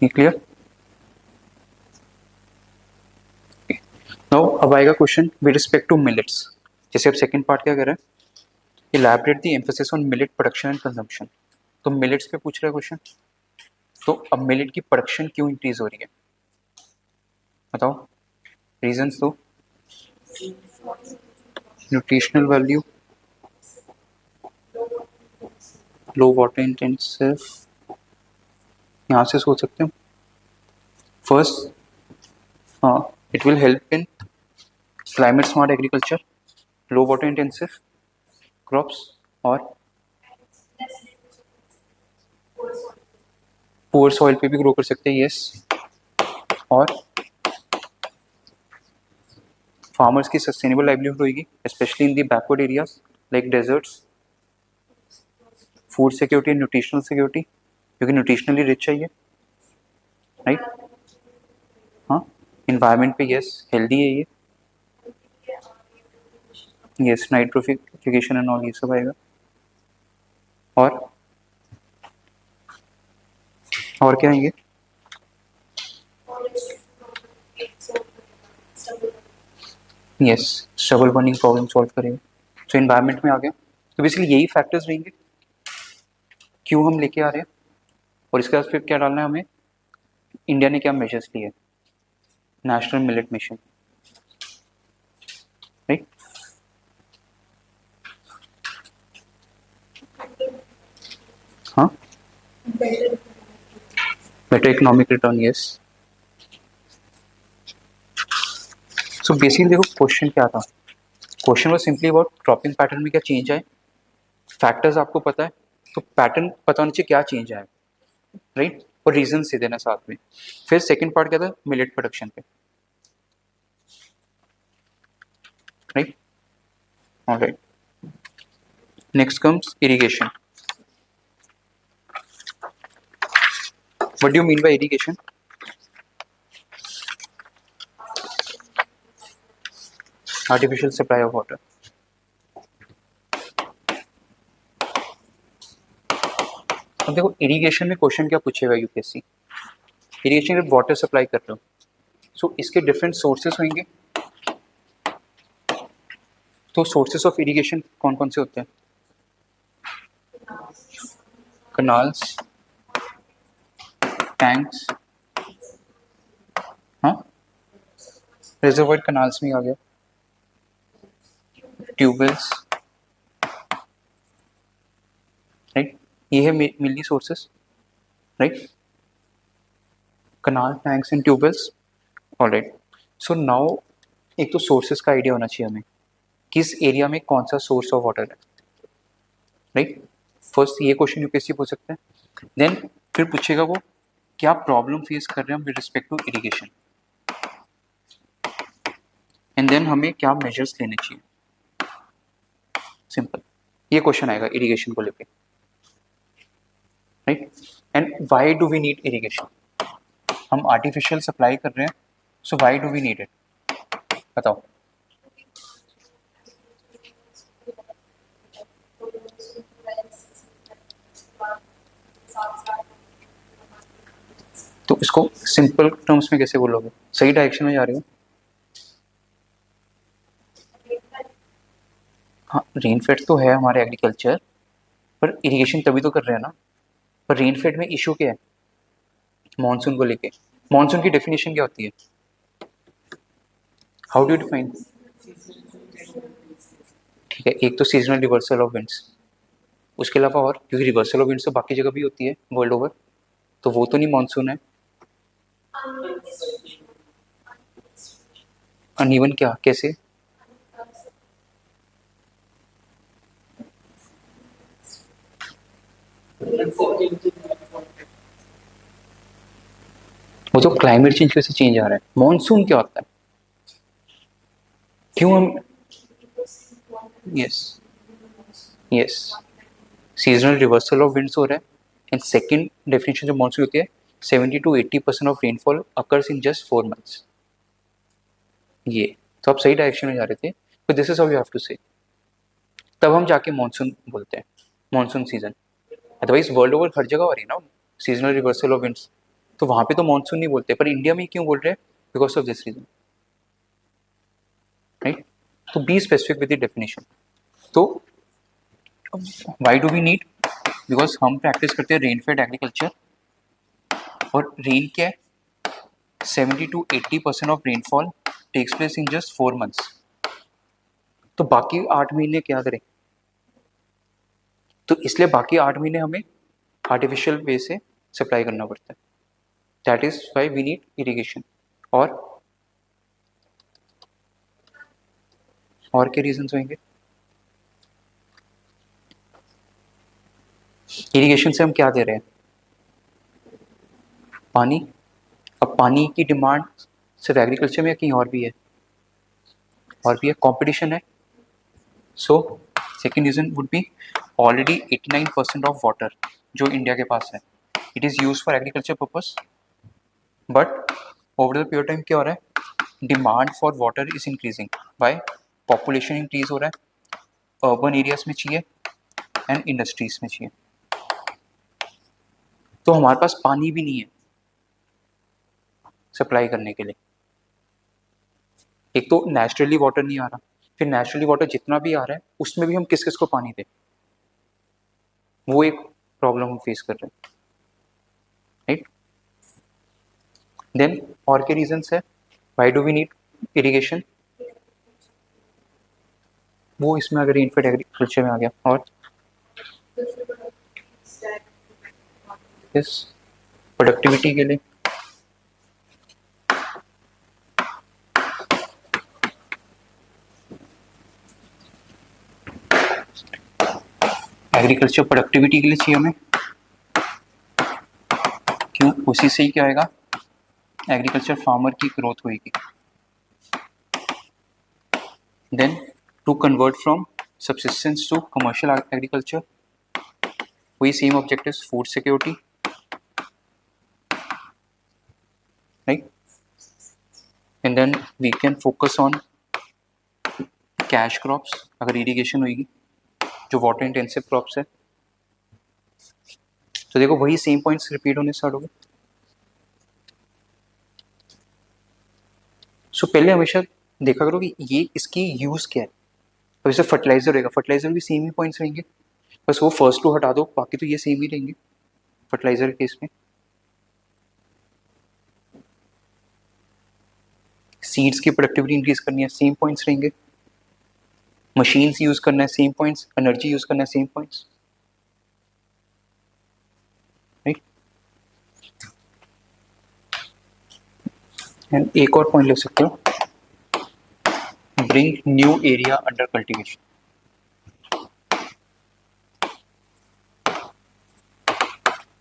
ये क्लियर। नाउ अब आएगा question with respect to millets. जैसे अब सेकंड पार्ट क्या कर रहा है, elaborate the emphasis on millet production and consumption. तो मिलेट्स पे पूछ रहा है क्वेश्चन, तो अब मिलेट की प्रोडक्शन क्यों इंक्रीज हो रही है, बताओ, रीजंस दो। न्यूट्रिशनल वैल्यू, लो वाटर इंटेंसिव, यहाँ से सोच सकते हो। First, it will help in climate smart agriculture, low water intensive crops, और पुअर सॉइल पे भी ग्रो कर सकते हैं, यस। और फार्मर्स की सस्टेनेबल लाइवलीहुड होगी, specially in the backward areas like deserts. Food security, nutritional security, क्योंकि न्यूट्रिशनली रिच चाहिए, राइट। हाँ, इन्वायरमेंट पे यस हेल्दी है ये, यस नाइट्रोफिकेशन एंड ऑल ये सब आएगा। और क्या है ये, yes stubble burning problem solve करेगा। तो इन्वायरमेंट में आ गया, तो बेसिकली यही फैक्टर्स रहेंगे क्यों हम लेके आ रहे हैं। और इसके बाद फिर क्या डालना है हमें, इंडिया ने क्या मेजर्स लिए, नेशनल मिलेट मिशन, राइट। हाँ, better economic return, yes. So basically देखो क्वेश्चन क्या था, question was simply about cropping pattern में क्या चेंज आए, फैक्टर्स आपको पता है, तो पैटर्न पता होना चाहिए क्या चेंज आया, राइट। और रीजन से देना साथ में। फिर सेकंड पार्ट क्या था, मिलेट प्रोडक्शन पे, right. Alright, next comes irrigation. What do you mean by irrigation, artificial supply of water. अब देखो इरिगेशन में क्वेश्चन क्या पूछेगा यूपीएससी, इरिगेशन में वाटर सप्लाई कर रहे हो, सो इसके डिफरेंट सोर्सेस होंगे, तो सोर्सेस ऑफ इरिगेशन कौन कौन से होते हैं? कनाल्स, टैंक्स, हाँ रिजर्वायर कनाल्स में आ गया, ट्यूबवेल्स, राइट, ये है mainly sources, right, canal, tanks and tubewells. Alright, so now एक तो सोर्सेस का आइडिया होना चाहिए हमें, किस एरिया में कौन सा सोर्स ऑफ वाटर है, राइट। फर्स्ट ये क्वेश्चन यूपीएससी पूछ सकते हैं। देन फिर पूछेगा वो क्या प्रॉब्लम फेस कर रहे हैं with respect to irrigation, and then हमें क्या मेजर्स लेने चाहिए। सिंपल, ये क्वेश्चन आएगा इरिगेशन को लेके, right. And why do we need irrigation? हम आर्टिफिशियल सप्लाई कर रहे हैं, so why do we need it, बताओ। तो इसको सिंपल टर्म्स में कैसे बोलोगे, सही डायरेक्शन में जा रहे हो? हाँ, रेनफेड तो है हमारे एग्रीकल्चर, पर इरिगेशन तभी तो कर रहे हैं ना। पर रेनफेड में इशू क्या है? मानसून को लेके। मानसून की डेफिनेशन क्या होती है? How do define? ठीक है, एक तो सीजनल रिवर्सल ऑफ विंड्स, उसके अलावा और, क्योंकि रिवर्सल ऑफ विंड्स तो बाकी जगह भी होती है वर्ल्ड ओवर, तो वो तो नहीं मानसून है। अनइवन क्या, कैसे? वो तो क्लाइमेट चेंज कैसे चेंज आ रहा है, मानसून क्या होता है? क्यों हम, yes yes, seasonal reversal of winds हो रहा है। एंड सेकंड डेफिनेशन जो मानसून होती है, 70 to 80% of rainfall occurs in just 4 months। ये तो आप सही डायरेक्शन में जा रहे थे, तो this is how you have to say, तब हम जाके मानसून बोलते हैं, monsoon season. Otherwise world over हर जगह हो रही है ना सीजनल रिवर्सल ऑफ विंड्स, तो वहां पे तो मानसून नहीं बोलते, पर इंडिया में क्यों बोल रहे हैं? Because of this reason, right. तो be specific with the definition. तो why do we need? Because हम प्रैक्टिस करते हैं रेनफेड एग्रीकल्चर, और रेन क्या है, 70 to 80% of rainfall takes place in just 4 months। तो बाकी 8 महीने क्या करें? तो इसलिए बाकी 8 महीने हमें आर्टिफिशियल वे से सप्लाई करना पड़ता है, that is why we need irrigation. और क्या रीजन होंगे? इरिगेशन से हम क्या दे रहे हैं? पानी। अब पानी की डिमांड सिर्फ एग्रीकल्चर में या कहीं और भी है? और भी है, कंपटीशन है। So second reason would be already 89% of water जो इंडिया के पास है, it is use for agriculture purpose, but over the period time क्या हो रहा है, demand for water is increasing by population increase हो रहा है, अर्बन एरियाज में चाहिए एंड इंडस्ट्रीज में चाहिए। तो हमारे पास पानी भी नहीं है सप्लाई करने के लिए। एक तो नेचुरली वाटर नहीं आ रहा, फिर नेचुरली वाटर जितना भी आ रहा है उसमें भी हम किस किस को पानी दें, वो एक प्रॉब्लम हम फेस कर रहे हैं, राइट। देन और के रीजंस है why do we need irrigation, वो इसमें अगर रेनफेड एग्रीकल्चर में आ गया। और इस प्रोडक्टिविटी के लिए, एग्रीकल्चर प्रोडक्टिविटी के लिए चाहिए हमें, क्यों, उसी से ही क्या आएगा, एग्रीकल्चर फार्मर की ग्रोथ होगी। Then to convert from subsistence to commercial agriculture, वही same objective, food security, right. And then we can focus on cash crops अगर इरिगेशन होगी, जो वाटर इंटेंसिव क्रॉप्स है। तो देखो वही सेम पॉइंट्स रिपीट होने स्टार्ट हो गए। सो पहले हमेशा देखा करो कि ये इसकी यूज क्या है, अब इसे फर्टिलाइजर रहेगा, फर्टिलाइजर भी सेम ही पॉइंट्स रहेंगे, बस वो फर्स्ट टू हटा दो, बाकी तो ये सेम ही रहेंगे फर्टिलाइजर के केस में। सीड्स की प्रोडक्टिविटी इंक्रीज करनी है, सेम पॉइंट्स रहेंगे। मशीन्स यूज करना है, सेम पॉइंट्स। एनर्जी यूज करना है, सेम पॉइंट्स, राइट। एंड एक और पॉइंट ले सकते हो, bring new area under cultivation.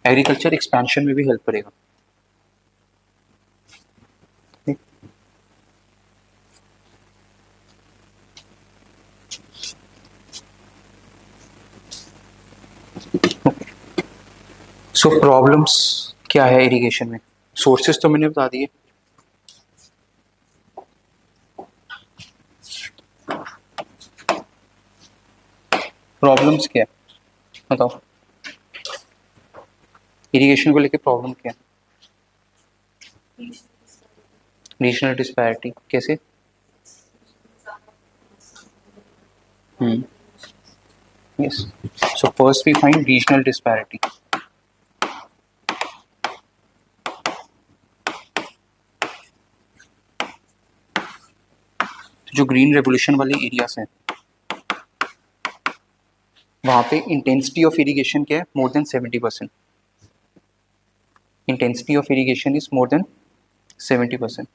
Agriculture expansion में भी हेल्प करेगा। सो प्रॉब्लम्स क्या है इरिगेशन में? सोर्सेज तो मैंने बता दिए। प्रॉब्लम्स क्या है बताओ, इरिगेशन को लेके प्रॉब्लम क्या है? रीजनल डिस्पैरिटी कैसे? Yes, so first we find regional disparity. जो ग्रीन रेवोल्यूशन वाले एरियाज हैं वहाँ पे इंटेंसिटी ऑफ इरिगेशन क्या है? More than 70%। Intensity of irrigation is more than 70%,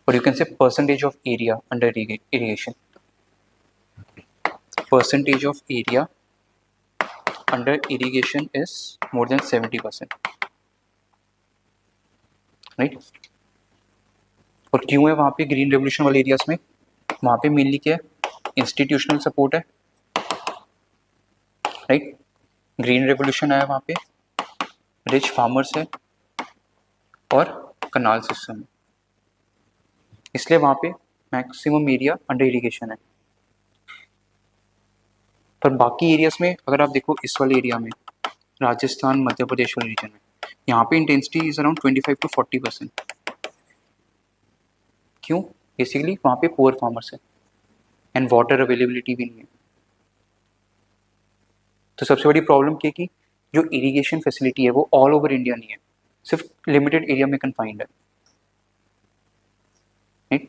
or you can say percentage of area under irrigation. Percentage of area under irrigation is more than 70%, right? और क्यों है वहाँ पे ग्रीन रेवोल्यूशन वाले areas में? वहाँ पे मेनली क्या है? इंस्टीट्यूशनल सपोर्ट है, राइट। ग्रीन रेवोल्यूशन आया वहाँ पे, रिच फार्मर्स है और कनाल सिस्टम है, इसलिए वहाँ पे मैक्सिमम एरिया अंडर इरिगेशन है। पर बाकी एरियाज में अगर आप देखो, इस वाले एरिया में राजस्थान मध्य प्रदेश वाले रीजन में, यहाँ पे इंटेंसिटी इज अराउंड 25 to 40%। क्यों? बेसिकली वहाँ पे पुअर फार्मर्स है एंड वाटर अवेलेबिलिटी भी नहीं है। तो सबसे बड़ी प्रॉब्लम क्या है कि जो इरिगेशन फैसिलिटी है वो ऑल ओवर इंडिया नहीं है, सिर्फ लिमिटेड एरिया में कन्फाइंड है, राइट।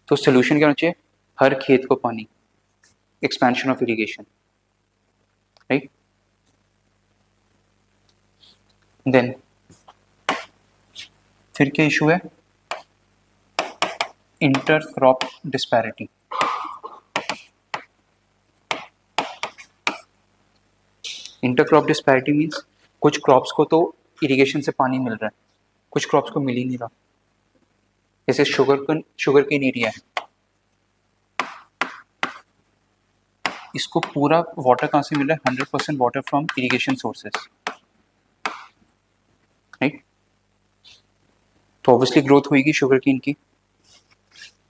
तो सोल्यूशन क्या होना चाहिए? हर खेत को पानी, expansion of irrigation, right. Then फिर क्या इशू है? Inter crop disparity. Inter crop disparity means कुछ क्रॉप्स को तो इरिगेशन से पानी मिल रहा है, कुछ क्रॉप्स को मिल ही नहीं रहा। जैसे शुगर केन एरिया है, इसको पूरा वाटर कहाँ से मिल रहा है? 100% water from irrigation sources, right. तो ऑब्वियसली ग्रोथ होगी शुगर केन की।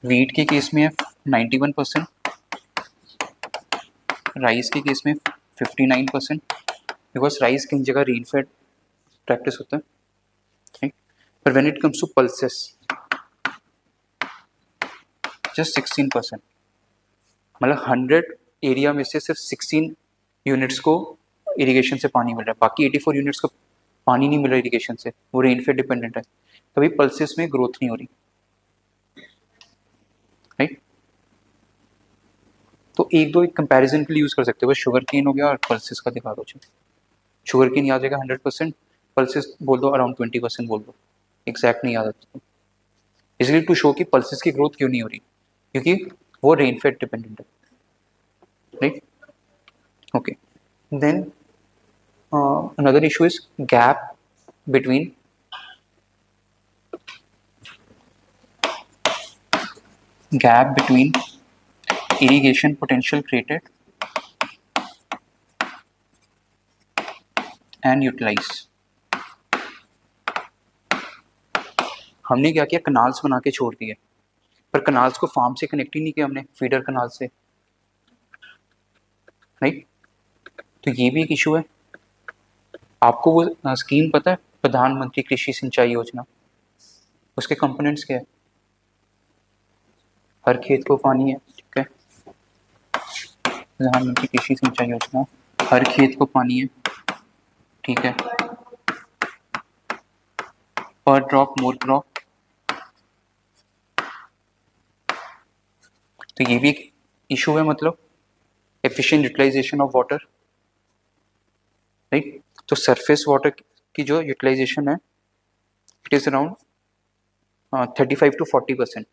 वीट के केस में है 91%, राइस के केस में 59%, बिकॉज राइस कई जगह रेनफेड प्रैक्टिस होता है, राइट। पर when it comes to pulses just 16%, मतलब 100 एरिया में से सिर्फ 16 यूनिट्स को इरिगेशन से पानी मिल रहा है, बाकी 84 यूनिट्स को पानी नहीं मिल रहा इरिगेशन से, वो रेनफेड डिपेंडेंट है, तभी पल्सेस में ग्रोथ नहीं हो रही, राइट। तो एक दो कंपैरिजन के लिए यूज कर सकते हो, बस शुगर केन हो गया और पल्सेस का दिखा दो। शुगर केन याद रहेगा 100%, पल्सेस बोल दो अराउंड 20% बोल दो, एग्जैक्ट नहीं याद आता। इसलिए टू शो कि पल्सेस की ग्रोथ क्यों नहीं हो रही, क्योंकि वो रेनफेड डिपेंडेंट है, right. Okay, then another issue is between gap between irrigation potential created and utilized। हमने क्या किया? कनाल्स बना के छोड़ दिए, पर कनाल्स को फार्म से कनेक्ट ही नहीं किया हमने, फीडर कनाल से, राइट। तो ये भी एक इशू है। आपको वो स्कीम पता है, प्रधानमंत्री कृषि सिंचाई योजना? उसके कंपोनेंट्स क्या है? हर खेत को पानी है, ठीक है। प्रधानमंत्री कृषि सिंचाई योजना, हर खेत को पानी है, ठीक है, पर ड्रॉप मोर क्रॉप, तो ये भी एक इशू है, मतलब efficient utilisation of water, right. तो सरफेस वाटर की जो यूटिलाइजेशन है it is around 35 to 40%।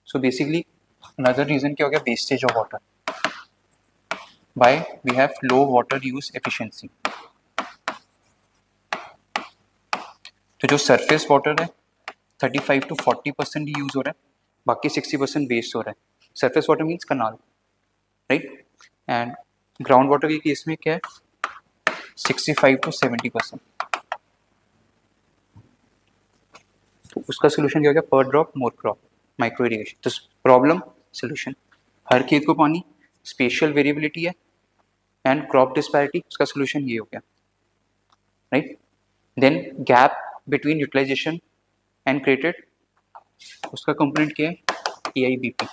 So basically another reason क्या हो गया, wastage of water, by we have low water use efficiency. तो जो सरफेस वाटर है 35 to 40% ही यूज हो रहा है, बाकी 60% वेस्ट हो रहा है। Surface water means canal, right. And ground water के केस में क्या है, 65 to 70%। तो उसका सोल्यूशन क्या हो गया, पर drop more crop, micro irrigation. तो प्रॉब्लम सोल्यूशन, हर खेत को पानी, स्पेशल वेरिएबिलिटी है, एंड क्रॉप डिस्पैरिटी, उसका सोल्यूशन ये हो गया, right. Then gap between utilisation and created, उसका कंपोनेंट क्या है, AIBP,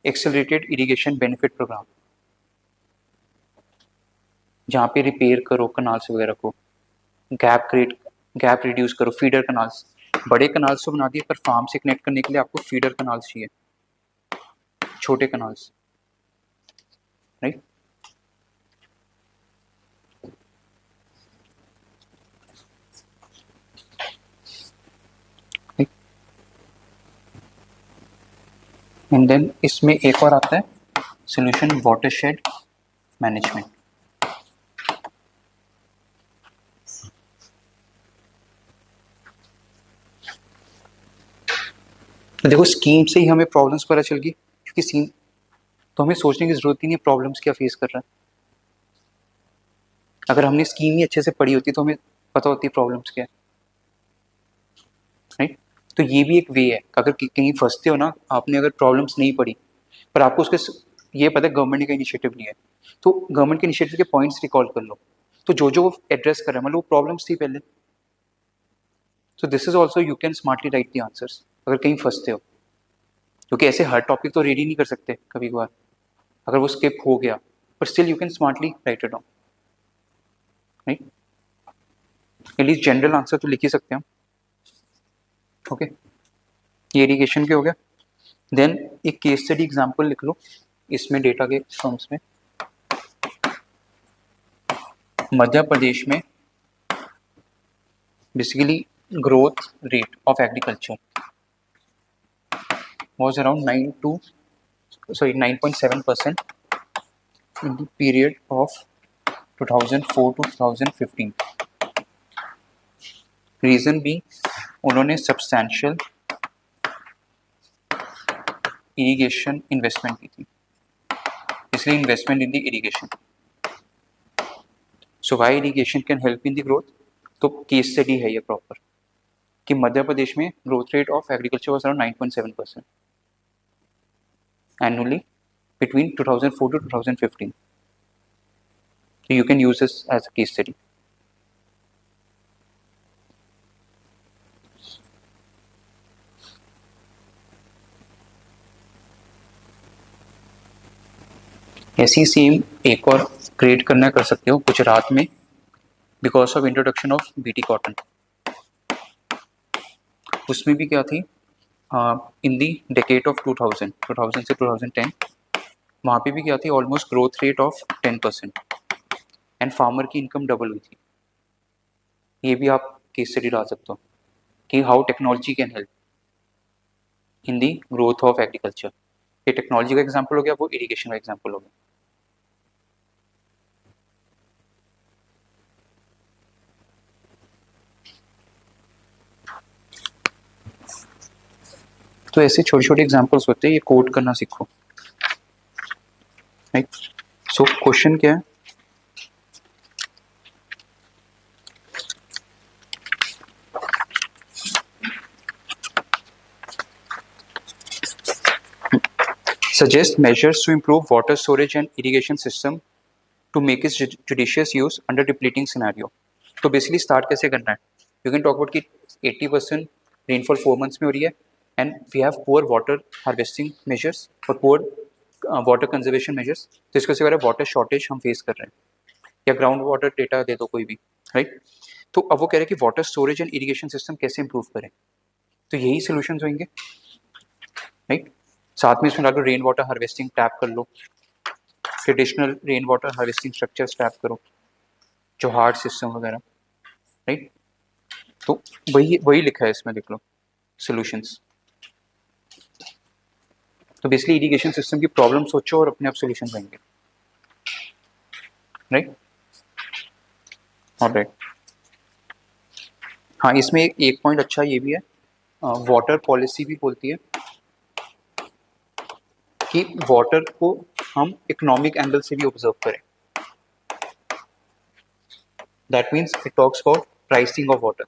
accelerated irrigation benefit programme, जहाँ पे रिपेयर करो कनाल्स वगैरह को, गैप रिड्यूस करो, फीडर कनाल्स, बड़े कनाल्स तो बना दिए पर फार्म से कनेक्ट करने के लिए आपको फीडर कनाल्स चाहिए, छोटे कनाल्स, राइट। एंड देन इसमें एक और आता है सोल्यूशन, वाटरशेड मैनेजमेंट। देखो स्कीम से ही हमें प्रॉब्लम्स पता चल गई, क्योंकि स्कीम तो हमें सोचने की जरूरत ही नहीं प्रॉब्लम्स क्या फेस कर रहा है। अगर हमने स्कीम ही अच्छे से पढ़ी होती तो हमें पता होती प्रॉब्लम्स क्या है, राइट। तो ये भी एक वे है, अगर कहीं फंसते हो ना, आपने अगर प्रॉब्लम्स नहीं पढ़ी पर आपको उसके ये पता है गवर्नमेंट का इनिशिएटिव लिया है, तो गवर्नमेंट के इनिशिएटिव के पॉइंट्स रिकॉल कर लो, तो जो जो एड्रेस कर रहा है, मतलब वो प्रॉब्लम्स थी पहले। तो this is also you can smartly right the answers अगर कहीं फंसते हो, क्योंकि ऐसे हर टॉपिक तो रेडी नहीं कर सकते कभी कभार, अगर वो स्किप हो गया, पर still you can smartly right it down, right. At least general answer तो लिख ही सकते हैं हम, ओके। ये इरिगेशन के हो गया। देन एक केस स्टडी एग्जांपल लिख लो, इसमें डेटा के टर्म्स में, मध्य प्रदेश में basically growth rate of agriculture was around 9.7% in the period of 2004 to 2015। Reason भी उन्होंने सब्सटैंशियल इरिगेशन इन्वेस्टमेंट की थी, इसलिए investment in the irrigation. So why irrigation can help in the growth, तो केस स्टडी है ये प्रॉपर, कि मध्य प्रदेश में growth rate of agriculture was around 9.7% annually between 2004 to 2015। So you can use this as a case study। ऐसी same एक और create करना कर सकते हो गुजरात में, because of introduction of BT cotton. उसमें भी क्या थी, इन दी डेकेड ऑफ 2000 से 2010, वहाँ पे भी क्या थी, almost growth rate of 10%, and farmer की इनकम डबल हुई थी। ये भी आप केस स्टडी डाल सकते हो कि how technology can help in the growth of agriculture. ये टेक्नोलॉजी का एग्जाम्पल हो गया, वो इरिगेशन का एग्जाम्पल हो गया। तो ऐसे छोटे छोटे एग्जाम्पल्स होते हैं, ये कोड करना सीखो, राइट। सो क्वेश्चन क्या है, suggest measures to improve water storage and irrigation system to make its judicious use under depleting scenario। तो बेसिकली स्टार्ट कैसे करना है, यू कैन टॉक अबाउट कि 80% रेनफॉल 4 मंथ्स में हो रही है, and we have poor water harvesting measures और पुअर वाटर कंजर्वेशन मेजर्स, तो इसको से वाटर शॉर्टेज हम फेस कर रहे हैं, या ग्राउंड वाटर डेटा दे दो कोई भी, राइट। तो अब वो कह रहे हैं कि water storage and irrigation system कैसे इंप्रूव करें, तो यही सोल्यूशन होंगे, राइट। साथ में इसमें डालो रेन वाटर हार्वेस्टिंग टैप कर लो, traditional rain water harvesting structures tap करो, जो हार्ड सिस्टम वगैरह, राइट। तो वही वही लिखा है इसमें, देख लो सॉल्यूशंस। तो बेसिकली इरिगेशन सिस्टम की प्रॉब्लम सोचो और अपने आप सॉल्यूशन देंगे, राइट। ऑलराइट, हाँ इसमें एक पॉइंट अच्छा ये भी है, वाटर पॉलिसी भी बोलती है कि वाटर को हम इकोनॉमिक एंगल से भी ऑब्जर्व करें। That means it talks about pricing of water,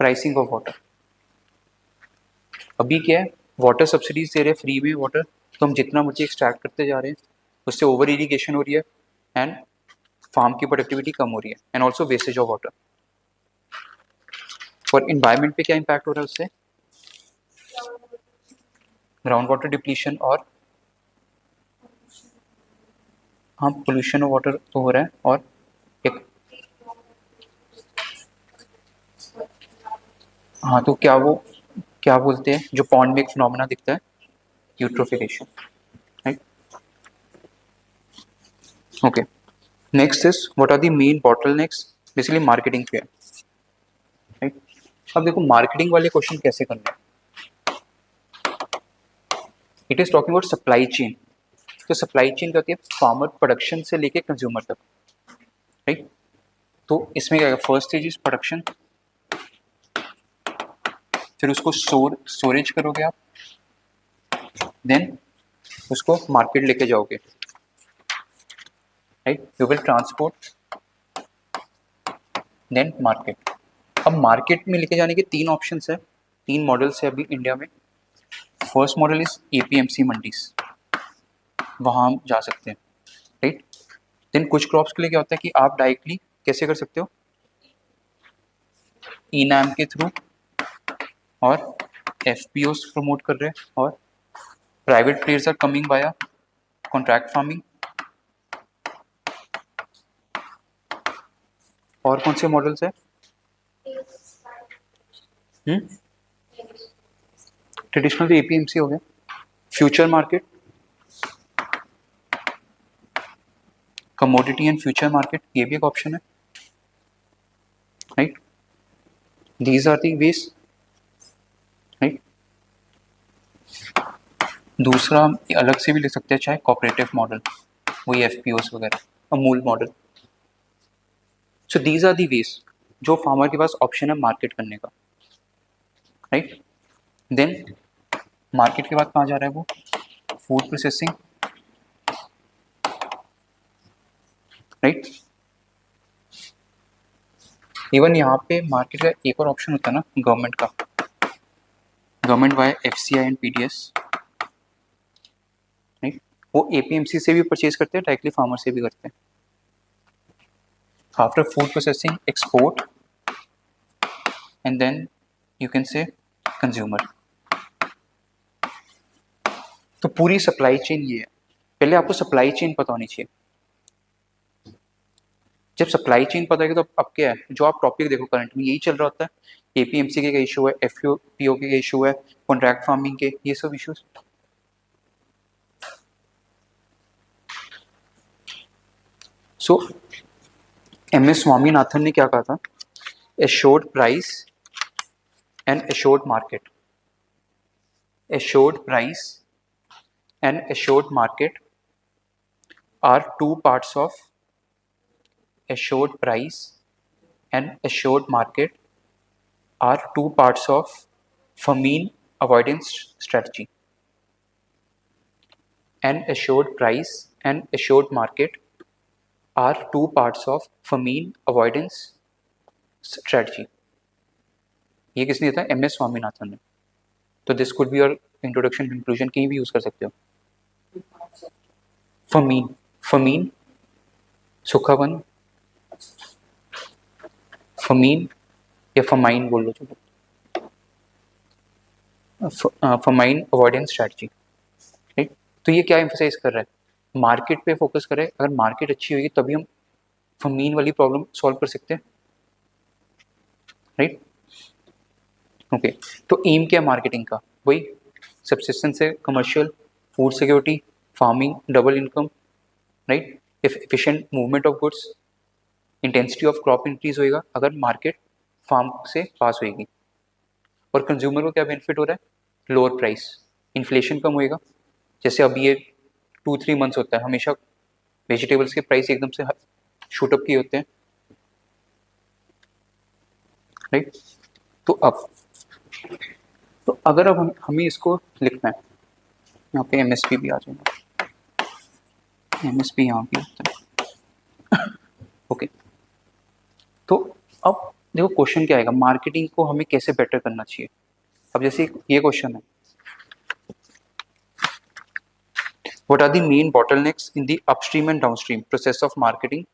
pricing of water. अभी क्या है, वाटर सब्सिडीज दे रहे हैं फ्री में वाटर, तो हम जितना मर्जी एक्सट्रैक्ट करते जा रहे हैं, उससे ओवर इरिगेशन हो रही है एंड फार्म की प्रोडक्टिविटी कम हो रही है and also wastage of water. और इन्वायरमेंट पे क्या इम्पैक्ट हो रहा है उससे, ग्राउंड वाटर डिप्लीशन और हाँ पोल्यूशन ऑफ वाटर तो हो रहा है, और एक हाँ तो क्या बोलते हैं जो पॉन्ड में एक फिनोमेना दिखता है, eutrophication, right. Okay, next is what are the main bottlenecks, basically marketing पे है, राइट। अब देखो मार्केटिंग वाले क्वेश्चन कैसे करना है, it is talking about supply chain. तो सप्लाई चेन क्या होती है, फार्मर प्रोडक्शन से लेके कंज्यूमर तक, राइट। तो इसमें क्या, फर्स्ट स्टेज इज प्रोडक्शन, फिर उसको स्टोरेज करोगे आप, देन उसको मार्केट लेके जाओगे, right. You will transport then market. अब मार्केट में लेके जाने के तीन ऑप्शंस है, तीन मॉडल्स है अभी इंडिया में। First model is APMC mandis, वहाँ हम जा सकते हैं, राइट। देन कुछ क्रॉप्स के लिए क्या होता है कि आप डायरेक्टली कैसे कर सकते हो, ई नैम के थ्रू, और एफ प्रमोट कर रहे हैं, और private players are coming via contract farming. और कौन से मॉडल्स है, ट्रेडिशनल एपीएमसी हो गया, future market, commodity and future market, ये भी एक ऑप्शन है, right. These are the ways, right. दूसरा हम अलग से भी लिख सकते हैं, चाहे कोऑपरेटिव मॉडल, वही एफ वगैरह, Amul model. So these are the ways जो फार्मर के पास ऑप्शन है मार्केट करने का, राइट। देन मार्केट के बाद कहाँ जा रहा है वो, फूड प्रोसेसिंग, राइट। इवन यहाँ पे मार्केट का एक और ऑप्शन होता है ना गवर्नमेंट का, government via FCI and PDS, right. वो एपीएमसी से भी परचेज करते हैं, डायरेक्टली फार्मर से भी करते हैं। After food processing export and then you can say consumer. तो पूरी सप्लाई चेन ये है, पहले आपको सप्लाई चेन पता होनी चाहिए। जब सप्लाई चेन पता है तो अब क्या है, जो आप टॉपिक देखो करंट में यही चल रहा होता है, एपीएमसी के इशू है, एफपीओ के इशू है, कॉन्ट्रैक्ट फार्मिंग के, ये सब इश्यूज। सो एमएस स्वामीनाथन ने क्या कहा था, assured price and assured market, assured price and assured market are two parts of assured price and assured market are two parts of famine avoidance strategy. An assured price and assured market are two parts of famine avoidance strategy. ये किसने दिया था, M S Swaminathan ने। तो this could be your introduction conclusion, कहीं भी use कर सकते हो। फमीन, फमीन सूखापन, फमीन या फमाइन बोल लो, चलो। Famine avoidance strategy, right. तो ये क्या एम्फोसाइज कर रहा है, मार्केट पे फोकस करें, अगर मार्केट अच्छी होगी तभी हम फमीन वाली प्रॉब्लम सॉल्व कर सकते हैं, राइट। ओके, तो एम क्या है मार्केटिंग का, वही सब्सिस्टेंस है, commercial, food security, farming, double income, right. If efficient movement of goods, intensity of crop increase होएगा अगर मार्केट फार्म से पास होएगी, और कंज्यूमर को क्या बेनिफिट हो रहा है, लोअर प्राइस, इन्फ्लेशन कम होएगा। जैसे अभी ये 2-3 मंथ्स होता है, हमेशा वेजिटेबल्स के प्राइस एकदम से शूटअप किए होते हैं, राइट। तो अब तो अगर अब हमें इसको लिखना है, यहाँ पे एमएसपी भी आ जाएगा, एमएसपी यहाँ भी होता है, ओके। तो अब देखो क्वेश्चन क्या आएगा, मार्केटिंग को हमें कैसे बेटर करना चाहिए। अब जैसे ये क्वेश्चन है, what are the main bottlenecks in the upstream and downstream process of marketing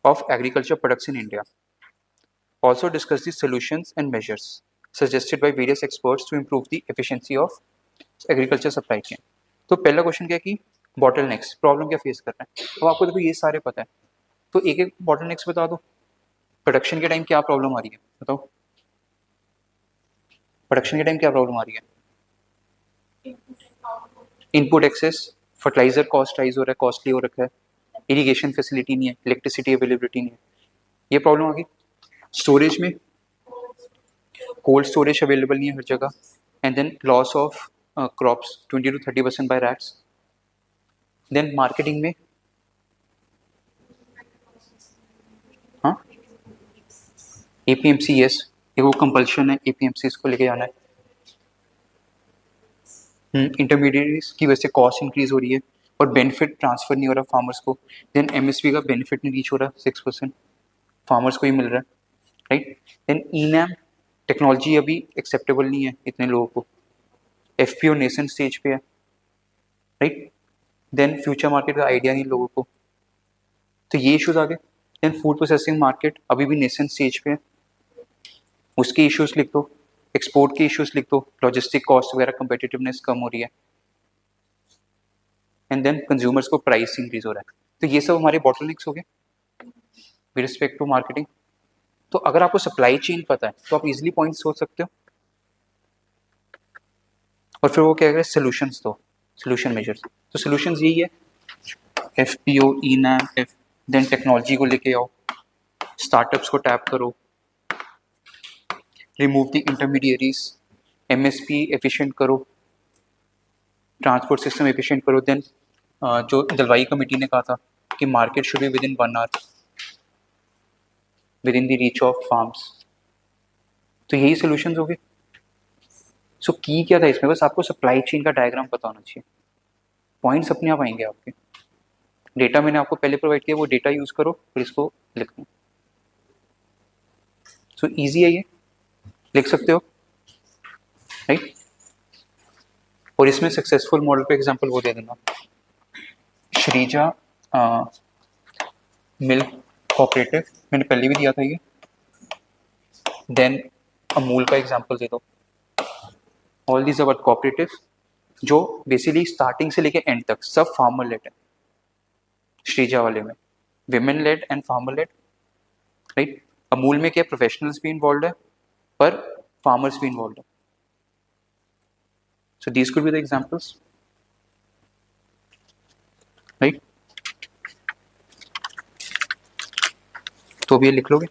of agriculture products in India. Also discuss the solutions and measures suggested by various experts to improve the efficiency of agriculture supply chain. तो पहला question क्या है कि bottle next problem क्या face कर रहे हैं। अब आपको देखो ये सारे पता है, तो एक एक बॉटल नेक्स बता दो। प्रोडक्शन के टाइम क्या प्रॉब्लम आ रही है बताओ, प्रोडक्शन के टाइम क्या प्रॉब्लम आ रही है, input access, fertiliser cost rise हो रहा है, कॉस्टली हो रखा है, इरिगेशन फैसिलिटी नहीं है, इलेक्ट्रिसिटी अवेलेबिलिटी नहीं है, ये प्रॉब्लम आ गई। स्टोरेज में कोल्ड स्टोरेज अवेलेबल नहीं है हर जगह, and then loss of crops 20 to 30% by rats. Then marketing में हाँ एपीएमसी, यस, ये वो कंपल्शन है एपीएमसी को लेके आना है। इंटरमीडिएटरीज की वजह से कॉस्ट इंक्रीज हो रही है और बेनिफिट ट्रांसफर नहीं हो रहा फार्मर्स को। देन एमएसपी का बेनिफिट नहीं रीच हो रहा, 6% फार्मर्स को ही मिल रहा है, राइट। देन ईनैम टेक्नोलॉजी अभी एक्सेप्टेबल नहीं है इतने लोगों को, एफपीओ नेसेंट स्टेज पे है, राइट। देन फ्यूचर मार्केट का आइडिया नहीं लोगों को, तो ये इश्यूज आ गए। देन फूड प्रोसेसिंग मार्केट अभी भी नेसेंट स्टेज पे है, उसके इश्यूज लिख दो, एक्सपोर्ट के इश्यूज लिख दो, लॉजिस्टिक कॉस्ट वगैरह कंपेटिटिवनेस कम हो रही है, एंड देन कंज्यूमर्स को प्राइस इंक्रीज हो रहा है। तो ये सब हमारे बॉटलनेक्स हो गए विद रिस्पेक्ट टू मार्केटिंग। तो अगर आपको सप्लाई चेन पता है तो आप इजिली पॉइंट सोच सकते हो, और फिर वो क्या करें, सोल्यूशंस दो, सोल्यूशन मेजर्स। तो सोल्यूशंस यही है, F P O, e NAM, F, then technology को लेके आओ, स्टार्टअप्स को टैप करो, remove the intermediaries, MSP efficient करो, ट्रांसपोर्ट सिस्टम एफिशिएंट करो। देन जो दलवाई कमेटी ने कहा था कि market should be within 1 hour within the reach of farms, तो यही सोल्यूशंस हो गए। सो की क्या था इसमें, बस आपको सप्लाई चेन का डायग्राम पता होना चाहिए, पॉइंट्स अपने आप आएंगे आपके। डेटा मैंने आपको पहले प्रोवाइड किया, वो डेटा यूज करो फिर इसको लिखना। सो इजी है ये, लिख सकते हो, राइट। और इसमें सक्सेसफुल मॉडल पे एग्जांपल वो दे देना, श्रीजा मिल्क कोऑपरेटिव, मैंने पहले भी दिया था ये। देन अमूल का एग्जांपल दे दो, ऑल दीज आर कोऑपरेटिव जो बेसिकली स्टार्टिंग से लेके एंड तक सब फार्मर लेड है। श्रीजा वाले में women led and farmer led, right. Amul में क्या प्रोफेशनल्स भी इन्वॉल्व है पर फार्मर्स भी इन्वॉल्व है। So these could be the examples, right. तो भी ये लिख लोगे।